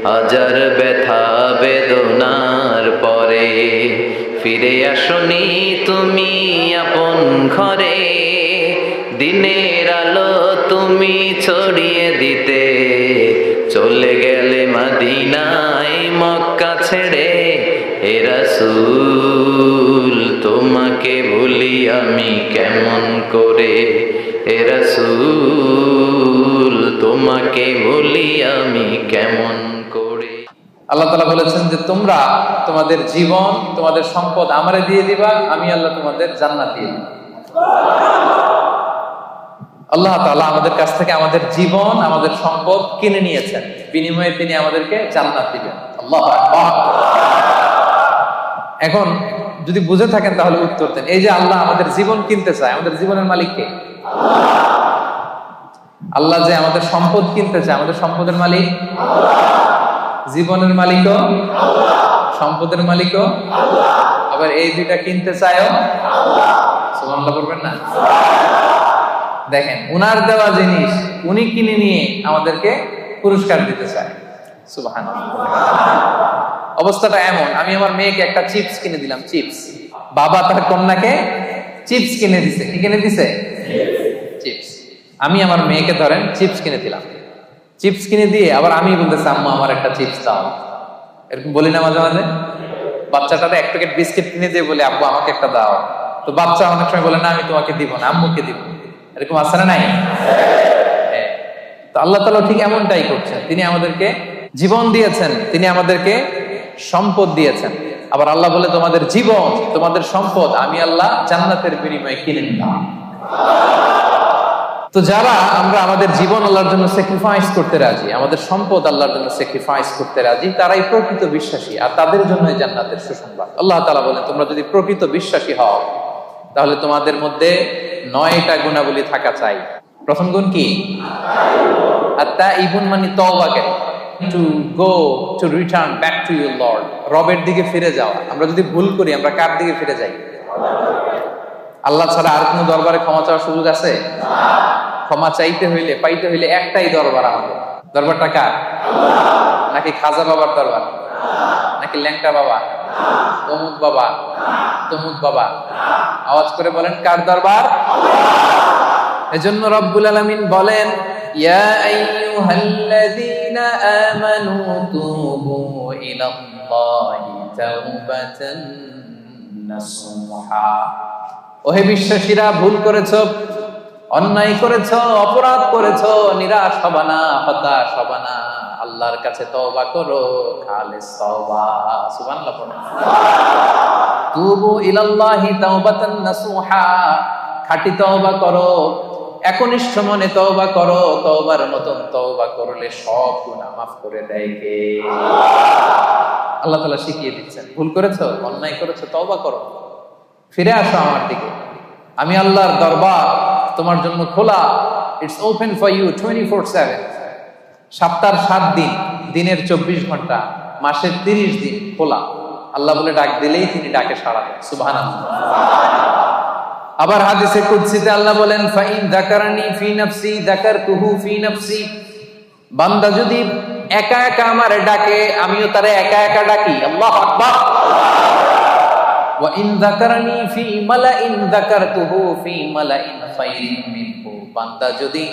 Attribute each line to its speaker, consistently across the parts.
Speaker 1: হাজার ব্যথা বেদনার পরে ফিরে আসনি তুমি আপন ঘরে, দিনের আলো তুমি ছড়িয়ে দিতে চলে গেলে মদিনায় মক্কা ছেড়ে। হে রাসূল তোমাকে ভুলি আমি কেমন করে, হে রাসূল তোমাকে ভুলি আমি কেমন করে।
Speaker 2: আল্লাহ তাআলা বলেছেন যে তোমরা তোমাদের জীবন তোমাদের সম্পদ আমারে দিয়ে দিবা, আমি আল্লাহ তোমাদের জান্নাত দিয়ে দিব। আল্লাহ তাআলা আমাদের কাছ থেকে আমাদের জীবন আমাদের সম্পদ কিনে নিয়েছেন, বিনিময়ে তিনি আমাদেরকে জান্নাত দিবেন। আল্লাহু আকবার। এখন যদি বুঝে থাকেন তাহলে উত্তর দেন, এই যে আল্লাহ আমাদের জীবন কিনতে চায়, আমাদের জীবনের মালিক কে? আল্লাহ যে আমাদের সম্পদ কিনতে চায়, আমাদের সম্পদের মালিক জীবনের মালিকও, সম্পদের মালিকও, আবার এই দুইটা কিনতে চায়ও। সুবহানাল্লাহ বলবেন না? দেখেন, উনার দেওয়া জিনিস উনি কিনে নিয়ে আমাদেরকে পুরস্কার দিতে চায়। সুবহানাল্লাহ। অবস্থাটা এমন, আমি আমার মেয়েকে একটা চিপস কিনে দিলাম, চিপস। বাবা তার কন্যাকে চিপস কিনে দিছে। কি কিনে দিছে? চিপস। আমি আমার মেয়েকে ধরেন চিপস কিনে দিলাম, চিপস কিনে দিয়ে আবার আমি বলতেছি আম্মু আমার একটা চিপস দাও। এরকম বলি না মাঝে মাঝে? বাচ্চাটারে এক প্যাকেট বিস্কিট কিনে দিয়ে বলে আব্বু আমাকে একটা দাও, তো বাচ্চা অনেক সময় বলে না আমি তোমাকে দিব না, আম্মুকে দিব। এরকম আছে না নাই? তো আল্লাহ তাআলা ঠিক এমনটাই করছেন, তিনি আমাদেরকে জীবন দিয়েছেন, তিনি আমাদেরকে সম্পদ দিয়েছেন। আবার আল্লাহ বলে তোমাদের জীবন তোমাদের সম্পদ আমি আল্লাহ জান্নাতের বিনিময়ে কিনে নিলাম। তো যারা আমরা আমাদের জীবন আল্লাহর জন্য স্যাক্রিফাইস করতে রাজি, আমাদের সম্পদ আল্লাহর জন্য স্যাক্রিফাইস করতে রাজি, তারাই প্রকৃত বিশ্বাসী, আর তাদের জন্য জান্নাতের সুসংবাদ। আল্লাহ তাআলা বলেন তোমরা যদি প্রকৃত বিশ্বাসী হও তাহলে তোমাদের মধ্যে 9টা গুণাবলী থাকা চাই। প্রথম গুণ কি? আত-তাইবুন মানে তওবাকারী, to go to return back to your lord, রবের দিকে ফিরে যাওয়া। আমরা যদি ভুল করি আমরা কার দিকে ফিরে যাই? আল্লাহ ছাড়া আর কোন দরবারে ক্ষমা চাওয়ার সুযোগ আছে? ক্ষমা চাইতে হইলে পাইতে হইলে একটাই দরবার আমাদের। দরবারটা কার? নাকি খাজা বাবার দরবার? নাকি ল্যাংটা বাবা, অমুক বাবা, তমুক বাবা? আওয়াজ করে বলেন কার দরবার? এজন্য রব্বুল আলামিন বলেন ইয়া আইয়ুহাল্লাযীনা আমানু তুবু ইলাল্লাহি তাওবাতান নাসুহা। ওহে বিশ্বাসীরা, ভুল করেছো, অন্যায় করেছো, অপরাধ করেছো, নিরাশ হবা না, হতাশ হবা না, আল্লাহর কাছে তওবা করো, খালিস তওবা। সুবহানাল্লাহ পড়ো। তুবু ইলাল্লাহি তাওবাতান নাসুহা, খাঁটি তওবা করো, একনিষ্ঠ মনে তওবা করো। তওবার মতন তওবা করলে সব গুনাহ মাফ করে দেয় কে? আল্লাহ তাআলা শিখিয়ে দিচ্ছেন, ভুল করেছো, অন্যায় করেছো, তওবা করো, ফিরে আসো আমার দিকে। আমি আল্লাহর দরবার তোমার জন্য খোলা, ইটস ওপেন ফর ইউ 24/7। সপ্তাহের 7 দিন, দিনের 24 ঘন্টা, মাসের 30 দিন খোলা। আল্লাহ বলে ডাক দিলেই তিনি ডাকে সাড়া দেন। সুবহানাল্লাহ। আবার হাদিসে কুদসিতে আল্লাহ বলেন ফাইন যাকারানি ফি নাফসি যাকারতুহু ফি নাফসি। বান্দা যদি একা একা আমারে ডাকে, আমিও তারে একা একা ডাকি। আল্লাহু আকবার। ওয়া ইন যাকারানি ফি মালাইন যাকারতুহু ফি মালাইন খায়রিন মিনহু। বান্দা যদি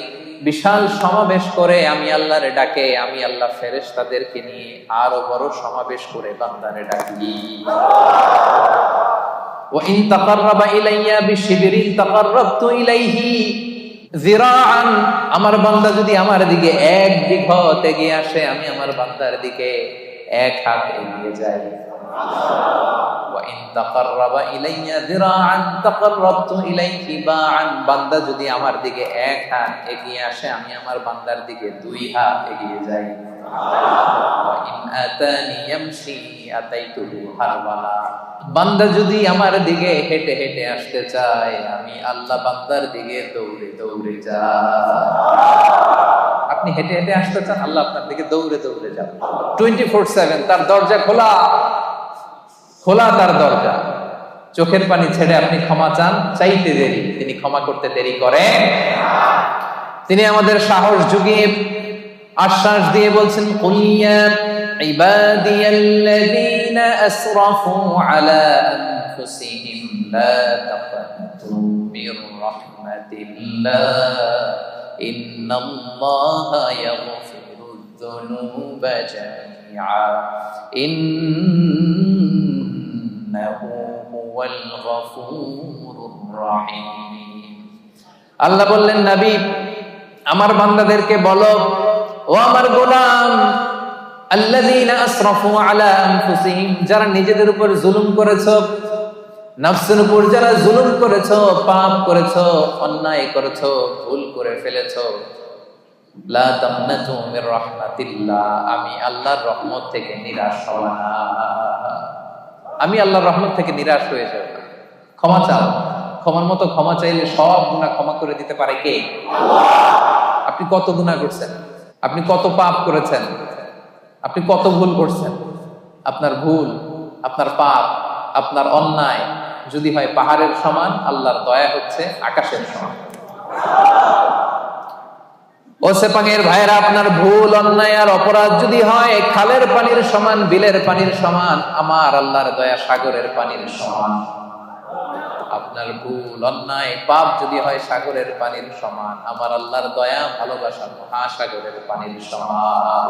Speaker 2: বিশাল সমাবেশ করে আমি আল্লাহরে ডাকে, আমি আল্লাহ ফেরেশতাদেরকে নিয়ে আরো বড় সমাবেশ করে বান্দারে ডাকি। ওয়া ইন তাকাররাবা ইলাইয়া বিশিবরিন তাকাররাবতু ইলাইহি যিরাআন। আমার বান্দা যদি আমার দিকে 1 বিঘত এগিয়ে আসে, আমি আমার বান্দার দিকে 1 হাত এগিয়ে যাই। ওয়া ইন তাকাররাবা ইলাইয়া যিরাআন তাকাররাবতু ইলাইহি বা'আন। বান্দা যদি আমার দিকে 1 হাত এগিয়ে আসে, আমি আমার বান্দার দিকে 2 হাত এগিয়ে যাই। ওয়া ইন আতানি ইয়ামশি আতাইতুহু হারওয়ালা। বান্দা যদি আমার দিকে হেঁটে হেঁটে আসতে চায়, আমি আল্লাহ বান্দার দিকে দৌড়ে দৌড়ে যাই। আপনি হেঁটে হেঁটে আসতে চান, আল্লাহ আপনার দিকে দৌড়ে দৌড়ে যাবে। 24/7 তার দরজা খোলা, খোলা তার দরজা। চোখের পানি ছেড়ে আপনি ক্ষমা চান, চাইতে দেরি, তিনি ক্ষমা করতে দেরি করেন। তিনি আমাদের সাহস জুগিয়ে আশ্বাস দিয়ে বলছেন কুল ইয়া عبادي الذين أسرفوا على أنفسهم لا تقنطوا من رحمة الله إن الله يغفر الذنوب جميعا إنه هو الغفور الرحيم আল্লাহ বললেন নবী আমার বান্দাদেরকে বলো ও আমার গোলাম আল্লাযীনা আসরাফু আলা আনফুসিহিম যারা নিজেদের উপর জুলুম করেছো নফসের উপর যারা জুলুম করেছো পাপ করেছো অন্যায় করেছো ভুল করে ফেলেছো লা তামনাতু মির রাহমাতিল্লাহ আমি আল্লাহর রহমত থেকে নিরাশ হব না আমি আল্লাহর রহমত থেকে নিরাশ হয়ে যাব না ক্ষমা চাও ক্ষমার মতো ক্ষমা চাইলে সব গুনাহ ক্ষমা করে দিতে পারে কে আল্লাহ আপনি কত গুনাহ করছেন আপনি কত পাপ করেছেন আপনি কত ভুল করছেন আপনার ভুল আপনার পাপ আপনার অন্যায় যদি হয় পাহাড়ের সমান আল্লাহর দয়া হচ্ছে আকাশের সমান ও সেপাঙের ভাইরা আপনার ভুল অন্যায় আর অপরাধ যদি হয় খালের পানির সমান বিলের পানির সমান আমার আল্লাহর দয়া সাগরের পানির সমান আপনার ভুল অন্যায় পাপ যদি হয় সাগরের পানির সমান আমার আল্লাহর দয়া ভালোবাসা মহাসাগরের পানির সমান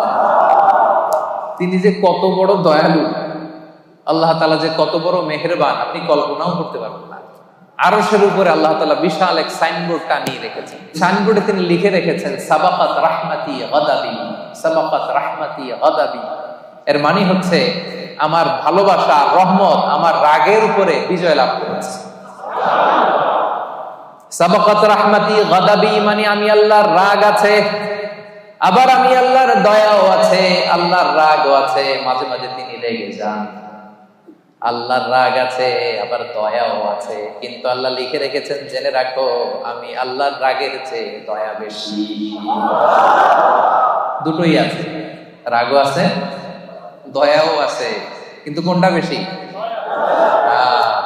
Speaker 2: তিনি যে কত বড় দয়ালু আল্লাহ তাআলা যে কত বড় মেহেরবান আপনি কল্পনাও করতে পারবেন না আরশের উপরে আল্লাহ তাআলা বিশাল এক সাইনবোর্ড টানিয়ে রেখেছেন সাইনবোর্ডে তিনি লিখে রেখেছেন সাবাকাত রাহমাতি গাদাবি সাবাকাত রাহমাতি গাদাবি এর মানে হচ্ছে আমার ভালোবাসা রহমত আমার রাগের উপরে বিজয় লাভ করেছে সাবাকাত রাহমাতি গাদাবি মানে আমি আল্লাহর রাগ আছে আবার আমি আল্লাহর দয়াও আছে আল্লাহর রাগও আছে মাঝে মাঝে তিনি রেগে যান আল্লাহর রাগ আছে আবার দয়াও আছে কিন্তু আল্লাহ লিখে রেখেছেন জেনে রাখো আমি আল্লাহর রাগের চেয়ে দয়া বেশি দুটোই আছে রাগও আছে দয়াও আছে কিন্তু কোনটা বেশি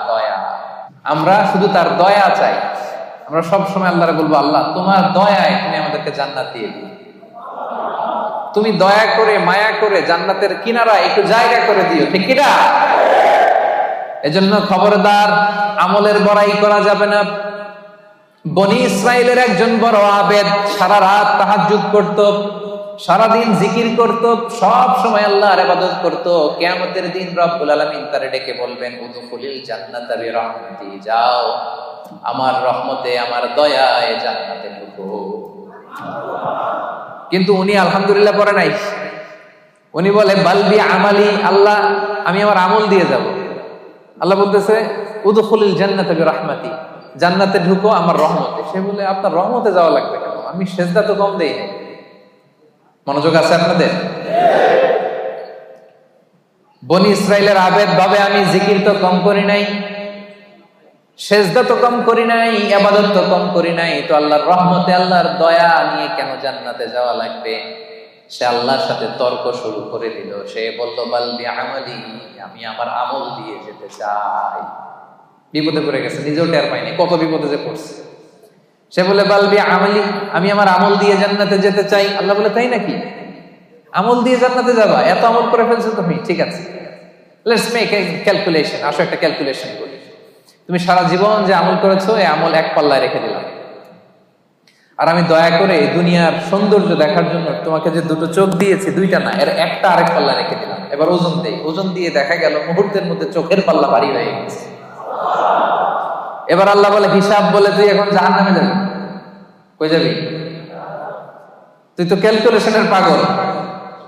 Speaker 2: দয়া আমরা শুধু তার দয়া চাই আমরা সব সময় আল্লাহরে বলবো আল্লাহ তোমার দয়ায় তুমি আমাদেরকে জান্নাত দিয়ে দিও তুমি দয়া করে মায়া করে জান্নাতের কিনারা একটু জায়গা করে দিও ঠিক কি না এজন্য খবরদার আমলের বড়াই করা যাবে না বনি ইসরাইলের একজন বড় আবেদ সারা রাত তাহাজ্জুদ করত সারাদিন জিকির করত সব সময় আল্লাহর ইবাদত করত কিয়ামতের দিন রব্বুল আলামিন তারে ডেকে বলবেন উদখুলিল জান্নাতা বিরহমতি যাও আমার রহমতে আমার দয়ায় জান্নাতে ঢুকো কিন্তু উনি আলহামদুলিল্লাহ পড়ে নাই উনি বলে বালবি আমালি আল্লাহ আমি আমার আমল দিয়ে যাব আল্লাহ বলতেছে উদখুলিল জান্নাতা বিরহমাতি জান্নাতে ঢুকো আমার রহমতে সে বলে আপনার রহমতে যাওয়া লাগবে কেন আমি সেজদা তো কম দেই নাই মনোযোগ আছে আপনাদের বনি ইসরাইলের আবেদ ভাবে আমি জিকির তো কম করি নাই সেজদা তো কম করি নাই ইবাদত তো কম করি নাই তো আল্লাহর রহমতে আল্লাহর দয়া নিয়ে কেন জান্নাতে যাওয়া লাগবে সে আল্লাহর সাথে তর্ক শুরু করে দিল সে বলল বালবি আমালি আমি আমার আমল দিয়ে যেতে চাই বিপদে পড়ে গেছে নিজেও টের পাইনি কত বিপদে যে পড়ছে সে বলে বালবি আমালি আমি আমার আমল দিয়ে জান্নাতে যেতে চাই আল্লাহ বলে তাই নাকি আমল দিয়ে জান্নাতে যাবা এত আমল করে ফেলছো তুমি ঠিক আছে লেটস মেক এ ক্যালকুলেশন আসো একটা ক্যালকুলেশন করি তুমি সারা জীবন যে আমল করেছো এই আমল এক পাল্লায় রেখে দিলাম আর আমি দয়া করে এই দুনিয়ার সৌন্দর্য দেখার জন্য তোমাকে যে দুটো চোখ দিয়েছি দুইটা না এর একটা আরেক পাল্লা রেখে দিলাম এবার ওজন দেই ওজন দিয়ে দেখা গেল মুহূর্তের মধ্যে চোখের পাল্লা ভারী হয়ে গেছে এবার আল্লাহ বলে হিসাব বলে তুই এখন জাহান্নামে যাবি কই যাবি তুই তো ক্যালকুলেশনের পাগল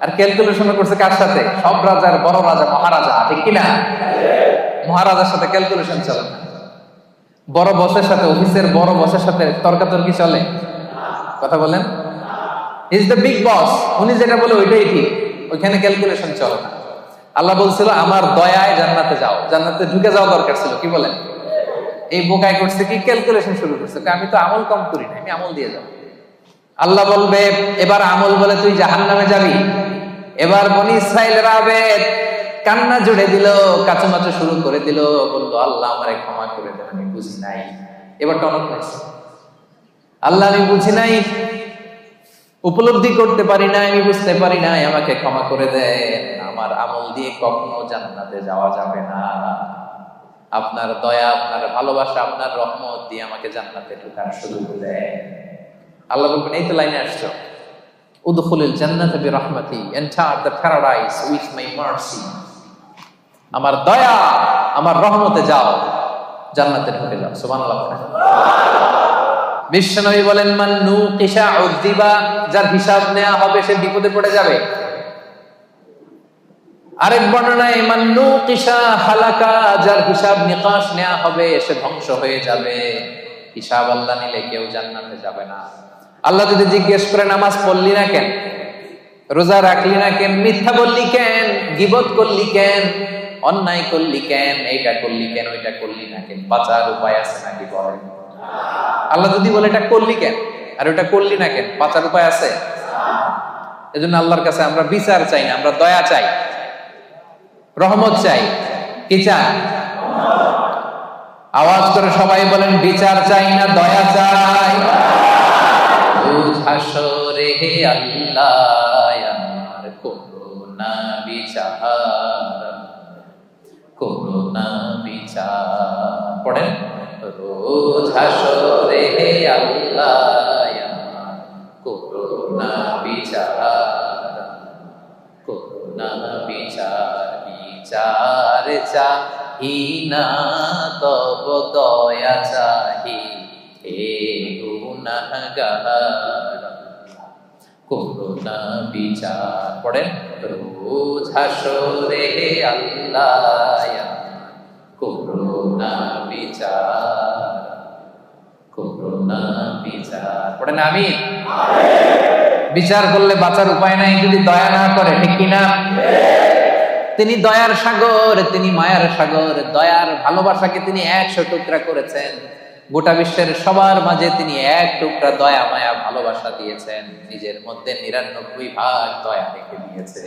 Speaker 2: আর ক্যালকুলেশন করছে কার সাথে সব রাজার বড় রাজা মহারাজা ঠিক কিনা মহারাজার সাথে ক্যালকুলেশন চলে না বড় বসের সাথে অফিসের বড় বসের সাথে তর্কাতর্কি চলে কথা বলেন ইজ দ্য বিগ বস উনি যেটা বলে ওইটাই ঠিক ওইখানে ক্যালকুলেশন চলে না আল্লাহ বলছিল আমার দয়ায় জান্নাতে যাও জান্নাতে ঢুকে যাওয়া দরকার ছিল কি বলেন এই বোকায় করছে কি ক্যালকুলেশন শুরু করছে আমি তো আমল কম করি না আমি আমল দিয়ে যাব আল্লাহ বলবে এবার আমল বলে তুই জাহান্নামে যাবি এবার বনি ইসরাইলের আবেদ কান্না জুড়ে দিল কাচুমাচু শুরু করে দিল বললো আল্লাহ আমারে ক্ষমা করে দেন আমি বুঝি নাই এবার টনক নাইছে আল্লাহ আমি বুঝি নাই উপলব্ধি করতে পারি না, আমি বুঝতে পারি না, আমাকে ক্ষমা করে দেন। আমার আমল দিয়ে কখনো জান্নাতে যাওয়া যাবে না। আপনার দয়া, আপনার ভালোবাসা, আপনার রহমত দিয়ে আমাকে জান্নাতে ঢোকার সুযোগ দেন। আল্লাহ বলবেন, এই তো লাইনে আসছো, উদখুলুল জান্নাতা বিরহমাতি, enter the paradise with my mercy. আমার দয়া, আমার রহমতে যাও, জান্নাতে ঢুকে যাও। সুবহানাল্লাহ। বিশ্বনবী বলেন, মান নুকিশা উযিবা, যার হিসাব নেওয়া হবে সে বিপদে পড়ে যাবে। আরেক বর্ণনায় মান নুকিশা হালাকা, যার হিসাব নিকাশ নেওয়া হবে সে ধ্বংস হয়ে যাবে। হিসাব আল্লাহ নিলে কেউ জান্নাতে যাবে না। আল্লাহ যদি জিজ্ঞেস করে, নামাজ পড়লি না কেন, রোজা রাখলি না কেন, মিথ্যা বললি কেন, গীবত করলি কেন, অন্যায় করলি কেন, এইটা করলি কেন, ওইটা করলি না কেন, বাঁচার উপায় আছে নাকি বলেন? আল্লাহ যদি বলে এটা করলি কেন আর ওটা করলি না কেন, বাঁচার উপায় আছে? এজন্য আল্লাহর কাছে আমরা বিচার চাই না, আমরা দয়া চাই, রহমত চাই। কি চাই? আওয়াজ করে সবাই বলেন, বিচার চাই না, দয়া চাই। হাসরে হে আল্লাহ আমার করুণা বিচার, করুণা বিচার। পড়েন, রোজ হাসরে হে আল্লাহ আমার করুণা বিচার, করুণা বিচার। বিচার চাহি না তব দয়া চাহি, হে গুনাহগার করুণা বিচার। পড়েন, রোজ হাসরে হে আল্লাহ করুণা বিচার, করুণা বিচার। পড়েন আমিন। বিচার করলে বাঁচার উপায় নাই যদি দয়া না করে, ঠিক কিনা? তিনি দয়ার সাগর, তিনি মায়ার সাগর। দয়ার ভালোবাসাকে তিনি 100 টুকরা করেছেন। গোটা বিশ্বের সবার মাঝে তিনি 1 টুকরা দয়া মায়া ভালোবাসা দিয়েছেন। নিজের মধ্যে 99 ভাগ দয়া রেখে দিয়েছে।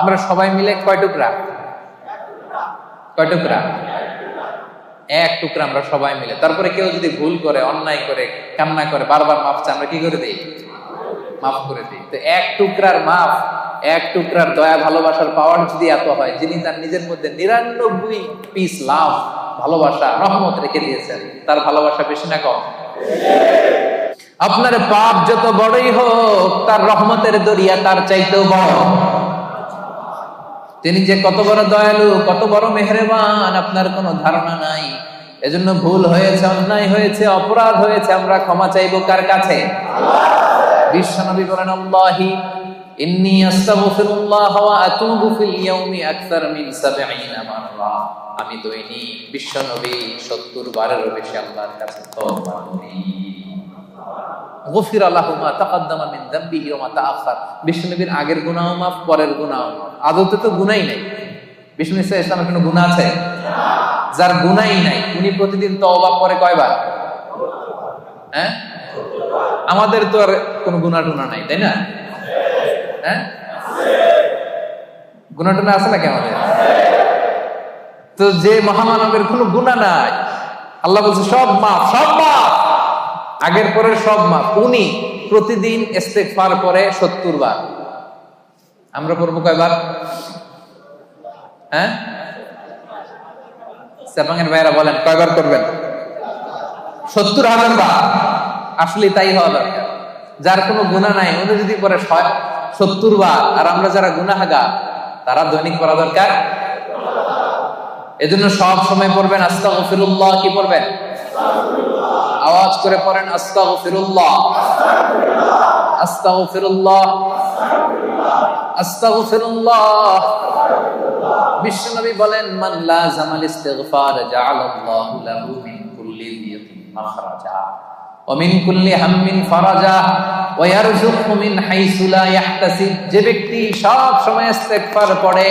Speaker 2: আমরা সবাই মিলে কয় টুকরা? কয় টুকরা? 1 টুকরা আমরা সবাই মিলে। তারপরে কেউ যদি ভুল করে, অন্যায় করে, কান্না করে, বারবার মাফ চায়, আমরা কি করে দিই? মাফ করে দিই। তো 1 টুকরার মাফ, 1 টুকরার দয়া ভালোবাসার পাওয়ার যদি এত হয়, যিনি তার নিজের মধ্যে 99 পিস লাভ, ভালোবাসা, রহমত রেখে দিয়েছেন, তার ভালোবাসা বেশি না কম? আপনার পাপ যত বড়ই হোক, তার রহমতের দরিয়া তার চাইতেও বড়। তিনি যে কত বড় দয়ালু, কত বড় মেহেরবান, আপনার কোনো ধারণা নাই। এজন্য ভুল হয়েছে, অন্যায় হয়েছে, অপরাধ হয়েছে, আমরা ক্ষমা চাইবো কার কাছে? বিশ্বনবী বলেন, আল্লাহি ইন্নী আস্তাগফিরুল্লাহ ওয়া আতুবু ফিল ইয়াউমি আকসার মিন 70 মাররা। আমি দৈনিক বিশ্বনবী 70 বারেরও বেশি আল্লাহর কাছে তওবা করি। গফির লাহু মা তাকাদ্দামা মিন যামবিহি ওয়া মা তাআখার। বিশ্বনবীর আগের গুনাহ মাফ, পরের গুনাহ মাফ। আদতে তো গুনাহই নাই। বিশ্বনবী সাল্লাল্লাহু আলাইহি ওয়াসাল্লামের কোনো গুনাহ আছে? যার গুনাহই নাই উনি প্রতিদিন তওবা করে কয়বার? হ্যাঁ, আমাদের তো আর কোনো গুনাহ টুনা নাই, তাই না? হ্যাঁ, গুনাহ টুনা আছে নাকি আমাদের? তো যে মহামানবের কোনো গুনাহ নাই, আল্লাহ বলছে সব মাফ, সব মাফ, আগের পরের সব মাফ। উনি প্রতিদিন ইস্তেগফার করে 70 বার। আমরা করবো কয়বার? হ্যাঁ, সাপাঙ্গের ভাইরা বলেন কয়বার করবেন? 70,000 বার। আসলে তাই হওয়া দরকার। যার কোনো গুনাহ নাই উনি যদি করে 70 বার, আর আমরা যারা গুনাহগার তারা দৈনিক পড়া দরকার। এজন্য সব সময় পড়বেন আস্তাগফিরুল্লাহ। কি পড়বেন? আওয়াজ করে পড়েন, আস্তাগফিরুল্লাহ, আস্তাগফিরুল্লাহ, আস্তাগফিরুল্লাহ। বিশ্বনবী বলেন, মান লাযামাল ইস্তিগফার জাআলাল্লাহু লাহু মিন কুল্লি যিকিন মাখরাজা ওয়া মিন কুল্লি হাম্মিন ফারাজা ওয়া ইয়ারযুকহু মিন হাইসু লা ইয়াহতাসিব। যে ব্যক্তি সব সময় ইস্তিগফার পড়ে,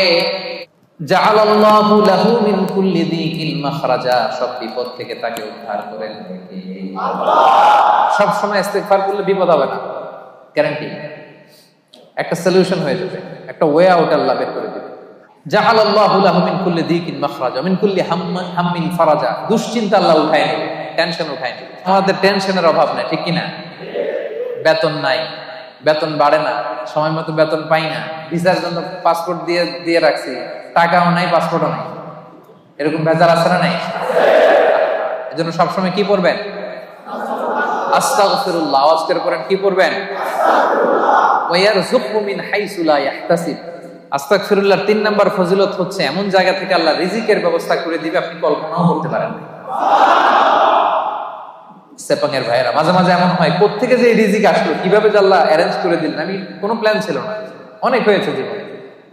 Speaker 2: জাআলাল্লাহু লাহু মিন কুল্লি যিকিন মাখরাজা, সব বিপদ থেকে তাকে উদ্ধার করে দেবে। সব সময় ইস্তিগফার করলে বিপদ হবে না, গ্যারান্টি। একটা সলিউশন হয়ে যাবে, একটা ওয়ে আউট আল্লাহ বের করে দেবে। জাআলাল্লাহু লাহু মিন কুল্লি যিকিন মাখরাজা মিন কুল্লি হাম্মিন ফারাজা। দুশ্চিন্তা আল্লাহ উঠায় নেবে, টেনশন উঠায় নেবে। আমাদের টেনশনের অভাব নাই, ঠিক কি না? বেতন নাই, বেতন বাড়ে না, সময় মতো বেতন পাই না, ভিসার জন্য পাসপোর্ট দিয়ে দিয়ে রাখছি, টাকাও নাই, পাসপোর্টও নাই, এরকম ভেজাল আছে না নাই? এজন্য সবসময় কি পড়বেন? আস্তাগফিরুল্লাহ। আওয়াজ করে পড়েন, কি পড়বেন? ওয়া ইয়ারযুকহু মিন হাইসু লা ইয়াহতাসিব। আস্তাগফিরুল্লাহর 3 নাম্বার ফজিলত হচ্ছে এমন জায়গা থেকে আল্লাহ রিজিকের ব্যবস্থা করে দিবে আপনি কল্পনাও করতে পারেন না। সেপাঙের ভাইয়েরা, মাঝে মাঝে এমন হয় কোত্থেকে যে এই রিজিক আসলো, কিভাবে যে আল্লাহ অ্যারেঞ্জ করে দিলেন, আমি কোনো প্ল্যান ছিল না। অনেক হয়েছে জীবনে,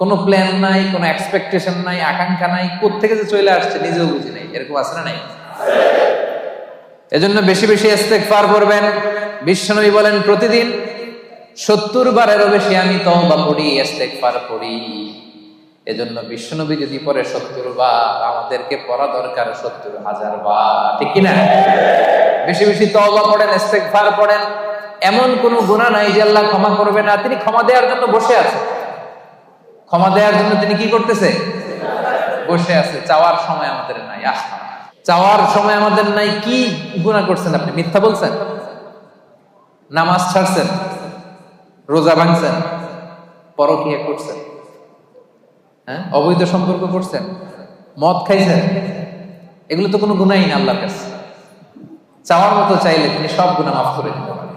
Speaker 2: কোনো প্ল্যান নাই, কোনো এক্সপেকটেশন নাই, আকাঙ্ক্ষা নাই, কোত্থেকে যে চলে আসছে নিজেও বুঝি নাই। এরকম আছে না নাই? এজন্য বেশি বেশি ইস্তেগফার করবেন। বিশ্বনবী বলেন প্রতিদিন 70 বারেরও বেশি আমি তওবা পড়ি, ইস্তেগফার পড়ি। এজন্য বিশ্বনবী যদি পড়ে 70 বার, আমাদেরকে পড়া দরকার 70,000 বার, ঠিক কি না? বেশি বেশি তওবা পড়েন, ইস্তেগফার পড়েন। এমন কোন গুনাহ নাই যে আল্লাহ ক্ষমা করবে না। তিনি ক্ষমা দেওয়ার জন্য বসে আছেন। ক্ষমা দেওয়ার জন্য তিনি কি করতেছে? বসে আছে। চাওয়ার সময় আমাদের নাই। চাওয়ার সময় আমাদের নাই। কি গুনাহ করছেন আপনি? মিথ্যা বলছেন, নামাজ ছাড়ছেন, রোজা ভাঙছেন, পরকীয়া করছেন, হ্যাঁ, অবৈধ সম্পর্ক করছেন, মদ খাইছেন, এগুলো তো কোনো গুনাহই না আল্লাহর কাছে। চাওয়ার মতো চাইলে তিনি সব গুনাহ মাফ করে দিতে পারেন।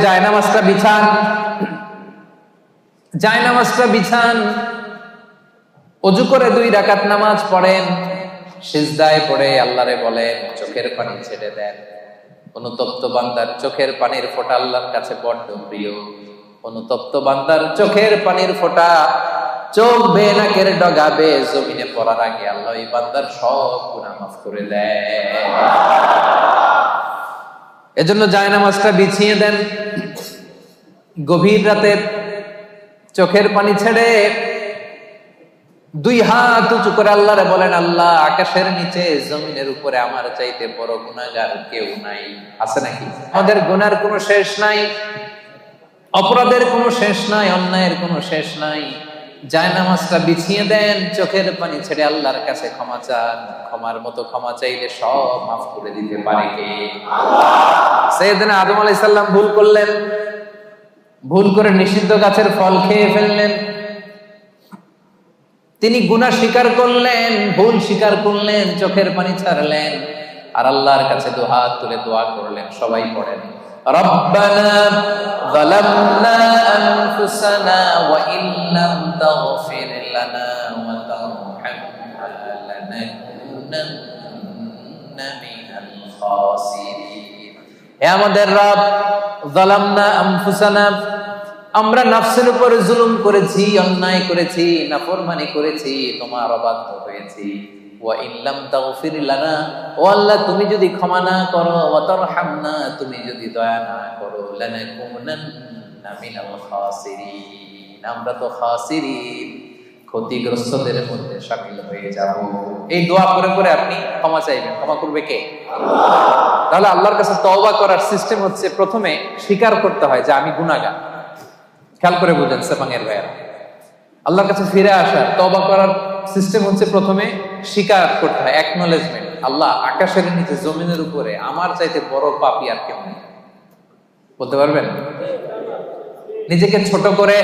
Speaker 2: জায়নামাজটা বিছান, জায়নামাজটা বিছান, ওযু করে 2 রাকাত নামাজ পড়েন, সিজদায় পড়ে আল্লাহরে বলেন, চোখের পানি ছেড়ে দেন। অনুতপ্ত বান্দার চোখের পানির ফোঁটা আল্লাহর কাছে বড্ড প্রিয়। অনুতপ্ত বান্দার চোখের পানির ফোঁটা চোখ বেয়ে নাকের ডগা বেয়ে জমিনে পড়ার আগে আল্লাহ এই বান্দার সব গুনাহ মাফ করে দেন। এজন্য জায়নামাজটা বিছিয়ে দেন। গভীর রাতে চোখের পানি ছেড়ে 2 হাত উঁচু করে আল্লাহরে বলেন, আল্লাহ, আকাশের নিচে জমিনের উপরে আমার চাইতে বড় গুনাহগার কেউ নাই। আছে নাকি? আমাদের গুনার কোনো শেষ নাই, অপরাধের কোনো শেষ নাই, অন্যায়ের কোনো শেষ নাই। জায়নামাজটা বিছিয়ে দেন, চোখের পানি ছেড়ে আল্লাহর কাছে ক্ষমা চান। ক্ষমার মতো ক্ষমা চাইলে সব মাফ করে দিতে পারে কে? আল্লাহ। সাইয়েদনা আদম আলাইহিস সালাম ভুল করলেন, ভুল করে নিষিদ্ধ গাছের ফল খেয়ে ফেললেন। তিনি গুনাহ স্বীকার করলেন, ভুল স্বীকার করলেন, চোখের পানি ছাড়লেন, আর আল্লাহর কাছে 2 হাত তুলে দোয়া করলেন। সবাই পড়েন, রব্বানা যালামনা আনফুসানা ওয়া ইল্লাম তাগফির লানা ওয়া তারহামনা লানাকুনান্না মিনাল খাসিরিন। হে আমাদের রব, যালামনা আনফুসানা, আমরা নফসের উপরে জুলুম করেছি, অন্যায় করেছি, নাফরমানি করেছি, তোমার অবাধ্য হয়েছি। ওয়া ইল্লাম তাগফির লানা, ও আল্লাহ, তুমি যদি ক্ষমা না করো, ওয়া তারহামনা, তুমি যদি দয়া না করো, লানাকুনান্না মিনাল খাসিরিন, আমরা তো খাসিরিন, ক্ষতিগ্রস্তদের মধ্যে শামিল হয়ে যাব। এই দোয়া করে করে আপনি ক্ষমা চাইবেন। ক্ষমা করবে কে? আল্লাহ। তাহলে আল্লাহর কাছে তওবা করার সিস্টেম হচ্ছে প্রথমে স্বীকার করতে হয় যে আমি গুনাহগার। খেয়াল করে বুঝেন সেপাঙের ভাইয়েরা, আল্লাহর কাছে ফিরে আসার, তওবা করার সিস্টেম হচ্ছে প্রথমে স্বীকার করতে হয়, অ্যাকনলেজমেন্ট। আল্লাহ, আকাশের নিচে জমিনের উপরে আমার চাইতে বড় পাপী আর কেউ নেই। বলতে পারবেন? নিজেকে ছোট করে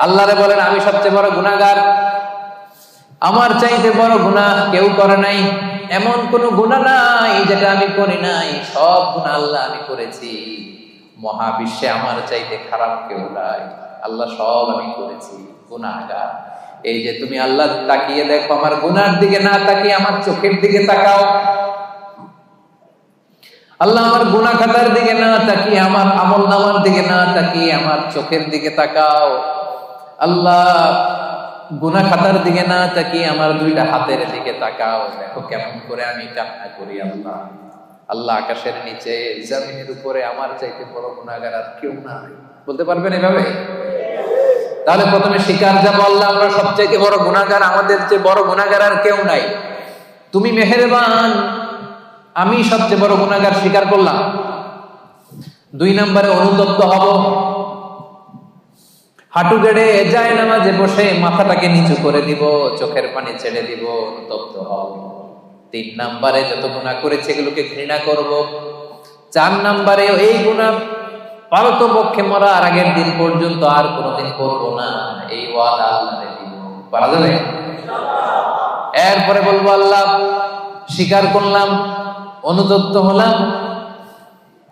Speaker 2: আল্লাহরে বলেন, আমি সবচেয়ে বড় গুনাহগার, আমার চাইতে বড় গুনাহ কেউ করে নাই, এমন কোন গুনাহ নাই যেটা আমি করি নাই, সব গুনাহ আল্লাহ আমি করেছি, মহাবিশ্বে আমার চাইতে খারাপ কেউ নাই, আল্লাহ সব আমি করেছি, গুনাহগার। এই যে তুমি আল্লাহ তাকিয়ে দেখো, আমার গুনার দিকে না তাকিয়ে আমার চোখের দিকে তাকাও। আল্লাহ, আমার গুনাহ খাতার দিকে না তাকিয়ে, আমার আমল নামার দিকে না তাকিয়ে আমার চোখের দিকে তাকাও। আল্লাহ, গুনাহ খাতার দিকে না তাকিয়ে আমার 2টা হাতের দিকে তাকাও, দেখো কেমন করে আমি কান্না করি। আল্লাহ, আল্লাহ, আকাশের নিচে জমিনের উপরে আমার চাইতে বড় গুনাহগার আর কেউ নাই। বলতে পারবেন এভাবে? তাহলে প্রথমে স্বীকার যাবো, আল্লাহ, আমরা সবচাইতে বড় গুনাহগার, আমাদের চেয়ে বড় গুনাহগার আর কেউ নাই, তুমি মেহেরবান, আমি সবচেয়ে বড় গুনাহগার, স্বীকার করলাম। 2 নম্বরে অনুতপ্ত হব, হাঁটু গেড়ে জায়নামাজে বসে মাথাটাকে নিচু করে দিব, চোখের পানি ছেড়ে দিব, অনুতপ্ত হব। 3 নম্বরে যত গুনাহ করেছে এগুলোকে ঘৃণা করব। 4 নম্বরে এই গুনাহ পারতপক্ষে মরার আগের দিন পর্যন্ত আর কোনোদিন করব না, এই ওয়াদা আল্লাহরে দিব। পারা যাবে? এরপরে বলবো আল্লাহ স্বীকার করলাম, অনুতপ্ত হলাম,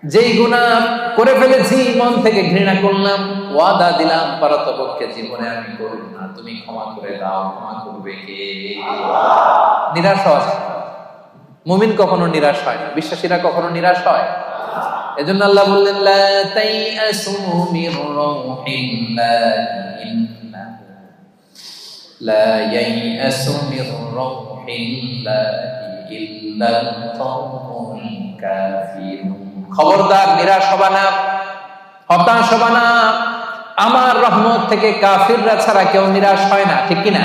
Speaker 2: যেই গুনাহ করে ফেলেছি মন থেকে ঘৃণা করলাম, ওয়াদা দিলাম পারতপক্ষে জীবনে আমি করব না, তুমি ক্ষমা করে দাও। ক্ষমা করবে কে? নিরাশ হয় মুমিন, কখনো নিরাশ হয় না, বিশ্বাসীরা কখনো নিরাশ হয়। এজন্য আল্লাহ বললেন লা তাইআসু মির রাউহিল্লাহি ইন্নাহু লা ইয়াইআসু মির রাউহিল্লাহি ইল্লাল কওমুল কাফিরুন। খবরদার নিরাশ হবা না, হতাশ হবা না। আমার রহমত থেকে কাফিররা ছাড়া কেউ নিরাশ হয় না, ঠিক কি না?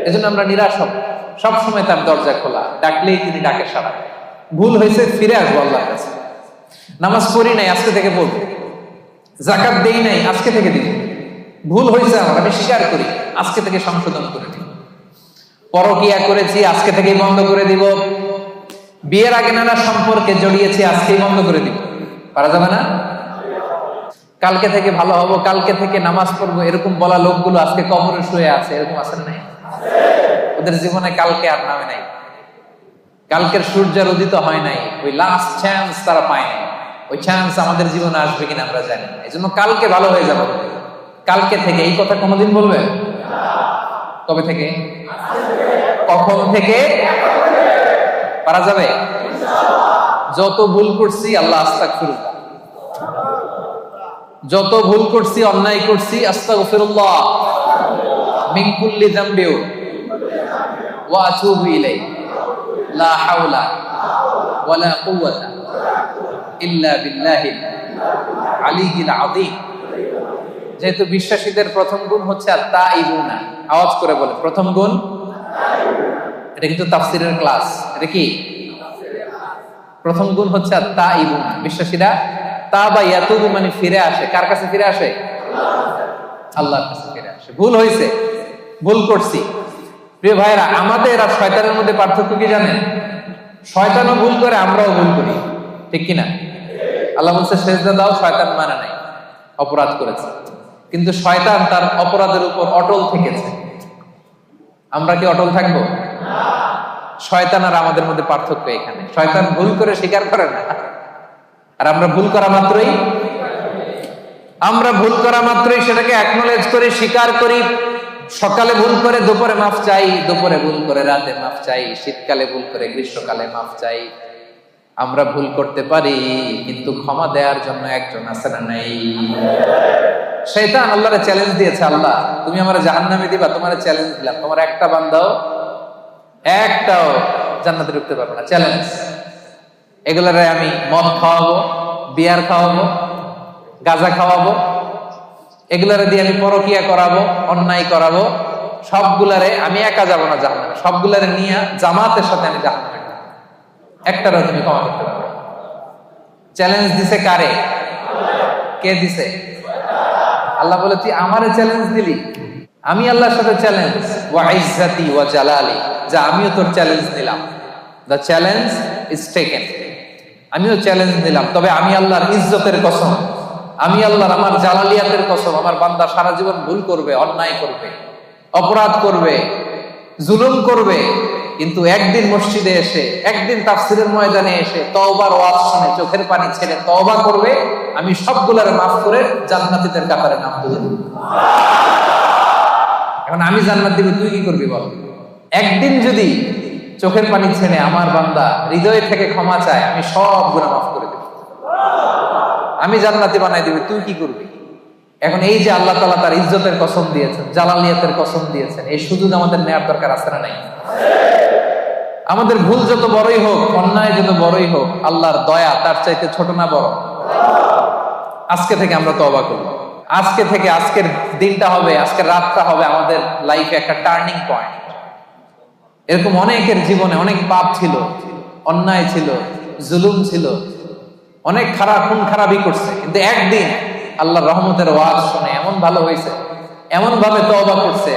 Speaker 2: এজন্য আমরা নিরাশ হব, সব সময় তার দরজা খোলা, ডাকলেই তিনি ডাকে সাড়া। ভুল হয়েছে ফিরে আসবো আল্লাহর কাছে। নামাজ পড়ি নাই, আজকে থেকে পড়বো। যাকাত দেই নাই, আজকে থেকে দিব। ভুল হয়েছে আমার, আমি স্বীকার করি, আজকে থেকে সংশোধন করে দিব। পরকিয়া করেছি, আজকে থেকেই বন্ধ করে দিব। বিয়ের আগে নানা সম্পর্কে জড়িয়েছি, আজকেই বন্ধ করে দিব। পারা যাবে না? কালকে থেকে ভালো হবো, কালকে থেকে নামাজ পড়বো, এরকম বলা লোকগুলো আজকে কবরে শুয়ে আছে, এরকম আছে না? ওদের জীবনে কালকে আর নামে নাই, কালকের সূর্যের উদিত হয় নাই, ওই লাস্ট চান্স তারা পায় নাই। ওই চান্স আমাদের জীবনে আসবে কিনা আমরা জানি না। এই জন্য কালকে ভালো হয়ে যাবো, কালকে থেকে। এই কথা কোনোদিন বলবে? কবে থেকে? কখন থেকে? পারা যাবে? যত ভুল করছি আল্লাহ আস্তাগফিরুল্লাহ, যত ভুল করছি, অন্যায় করছি, আস্তাগফিরুল্লাহ মিন কুল্লি যামবিন ওয়া আতুবু ইলাইহি লা হাওলা ওয়ালা কুওয়াতা ইল্লা বিল্লাহিল আলিয়্যিল আযীম। যেহেতু বিশ্বাসীদের প্রথম গুণ হচ্ছে আত-তাইবুনা, আওয়াজ করে বলে প্রথম গুণ। এটা কিন্তু তাফসীরের ক্লাস। এটা কি? প্রথম গুণ হচ্ছে আত-তাইবুনা। বিশ্বাসীরা তাবা ইয়াতুবু মানে ফিরে আসে। কার কাছে ফিরে আসে? আল্লাহর কাছে ফিরে আসে। ভুল হয়েছে, ভুল করছি। প্রিয় ভাইরা, আমাদের আর শয়তানের মধ্যে পার্থক্য কি জানেন? শয়তানও ভুল করে, আমরাও ভুল করি, ঠিক কিনা? আল্লাহ বলছে সেজদা দাও, শয়তান মানে নাই, অপরাধ করেছে। কিন্তু শয়তান তার অপরাধের উপর অটল থেকেছে। আমরা কি অটল থাকবো? শয়তান আর আমাদের মধ্যে পার্থক্য এখানে। শয়তান ভুল করে স্বীকার করে না, আর আমরা ভুল করা মাত্রই সেটাকে অ্যাকনলেজ করি, স্বীকার করি। সকালে ভুল করে দুপুরে মাফ চাই, দুপুরে ভুল করে রাতে মাফ চাই, শীতকালে ভুল করে গ্রীষ্মকালে মাফ চাই। আমরা ভুল করতে পারি, কিন্তু ক্ষমা দেওয়ার জন্য একজন আছে না নাই? শয়তান আল্লাহরে চ্যালেঞ্জ দিয়েছে, আল্লাহ তুমি আমার জাহান্নামে দিবা, তোমার চ্যালেঞ্জ দিলাম, তোমার একটা বান্দাও একটাও জান্নাতে ঢুকতে পারবে না, চ্যালেঞ্জ। এগুলারে আমি মদ খাওয়াবো, বিয়ার খাওয়াবো, গাঁজা খাওয়াবো, এগুলারে দিয়ে আমি পরকিয়া করাবো, অন্যায় করাবো, সবগুলারে আমি একা যাবো না জাহান্নামে, সবগুলারে নিয়ে জামাতের সাথে আমি জাহান্নামে। একটারও তুমি ক্ষমা করতে পারবে? চ্যালেঞ্জ দিছে কারে? কে দিছে? আল্লাহ বলে তুই আমারে চ্যালেঞ্জ দিলি, আমি আল্লাহর সাথে চ্যালেঞ্জ। ওয়া ইজ্জাতি ওয়া জালালি, যা আমিও তোর চ্যালেঞ্জ নিলাম। The challenge is taken. আমিও চ্যালেঞ্জ নিলাম, তবে আমি আল্লাহর ইজ্জতের কসম, আমি আল্লাহর আমার জালালিয়াতের কসম, আমার বান্দা সারা জীবন ভুল করবে, অন্যায় করবে, অপরাধ করবে, জুলুম করবে, কিন্তু একদিন মসজিদে এসে, একদিন তাফসীরের ময়দানে এসে তওবার ওয়াজ শুনে চোখের পানি ছেড়ে তওবা করবে, আমি সবগুলারে মাফ করে জান্নাতীদের কাতারে নাম তুলে দেব। এখন আমি জান্নাত দিব, তুই কি করবি বল? একদিন যদি চোখের পানি ছেড়ে আমার বান্দা হৃদয় থেকে ক্ষমা চায়, আমি সব গুনাহ মাফ করে দেব, আমি জান্নাতি বানাই দিবি, তুই কি করবি? এখন এই যে আল্লাহ তাআলা তার ইজ্জতের কসম দিয়েছেন, জালালিয়াতের কসম দিয়েছেন, এই সুযোগ আমাদের নেওয়ার দরকার আছে না নাই? আমাদের ভুল যত বড়ই হোক, অন্যায় যত বড়ই হোক, আল্লাহর দয়া তার চাইতে ছোট না বড়? আজকে থেকে আমরা তওবা করব। আজকে থেকে, আজকের দিনটা হবে, আজকের রাতটা হবে আমাদের লাইফে একটা টার্নিং পয়েন্ট। এরকম অনেকের জীবনে অনেক পাপ ছিল, অন্যায় ছিল, জুলুম ছিল, অনেক খারাপ, খুন খারাপি করছে, কিন্তু একদিন আল্লাহর রহমতের ওয়াজ শুনে এমন ভালো হয়েছে, এমন ভাবে তওবা করছে,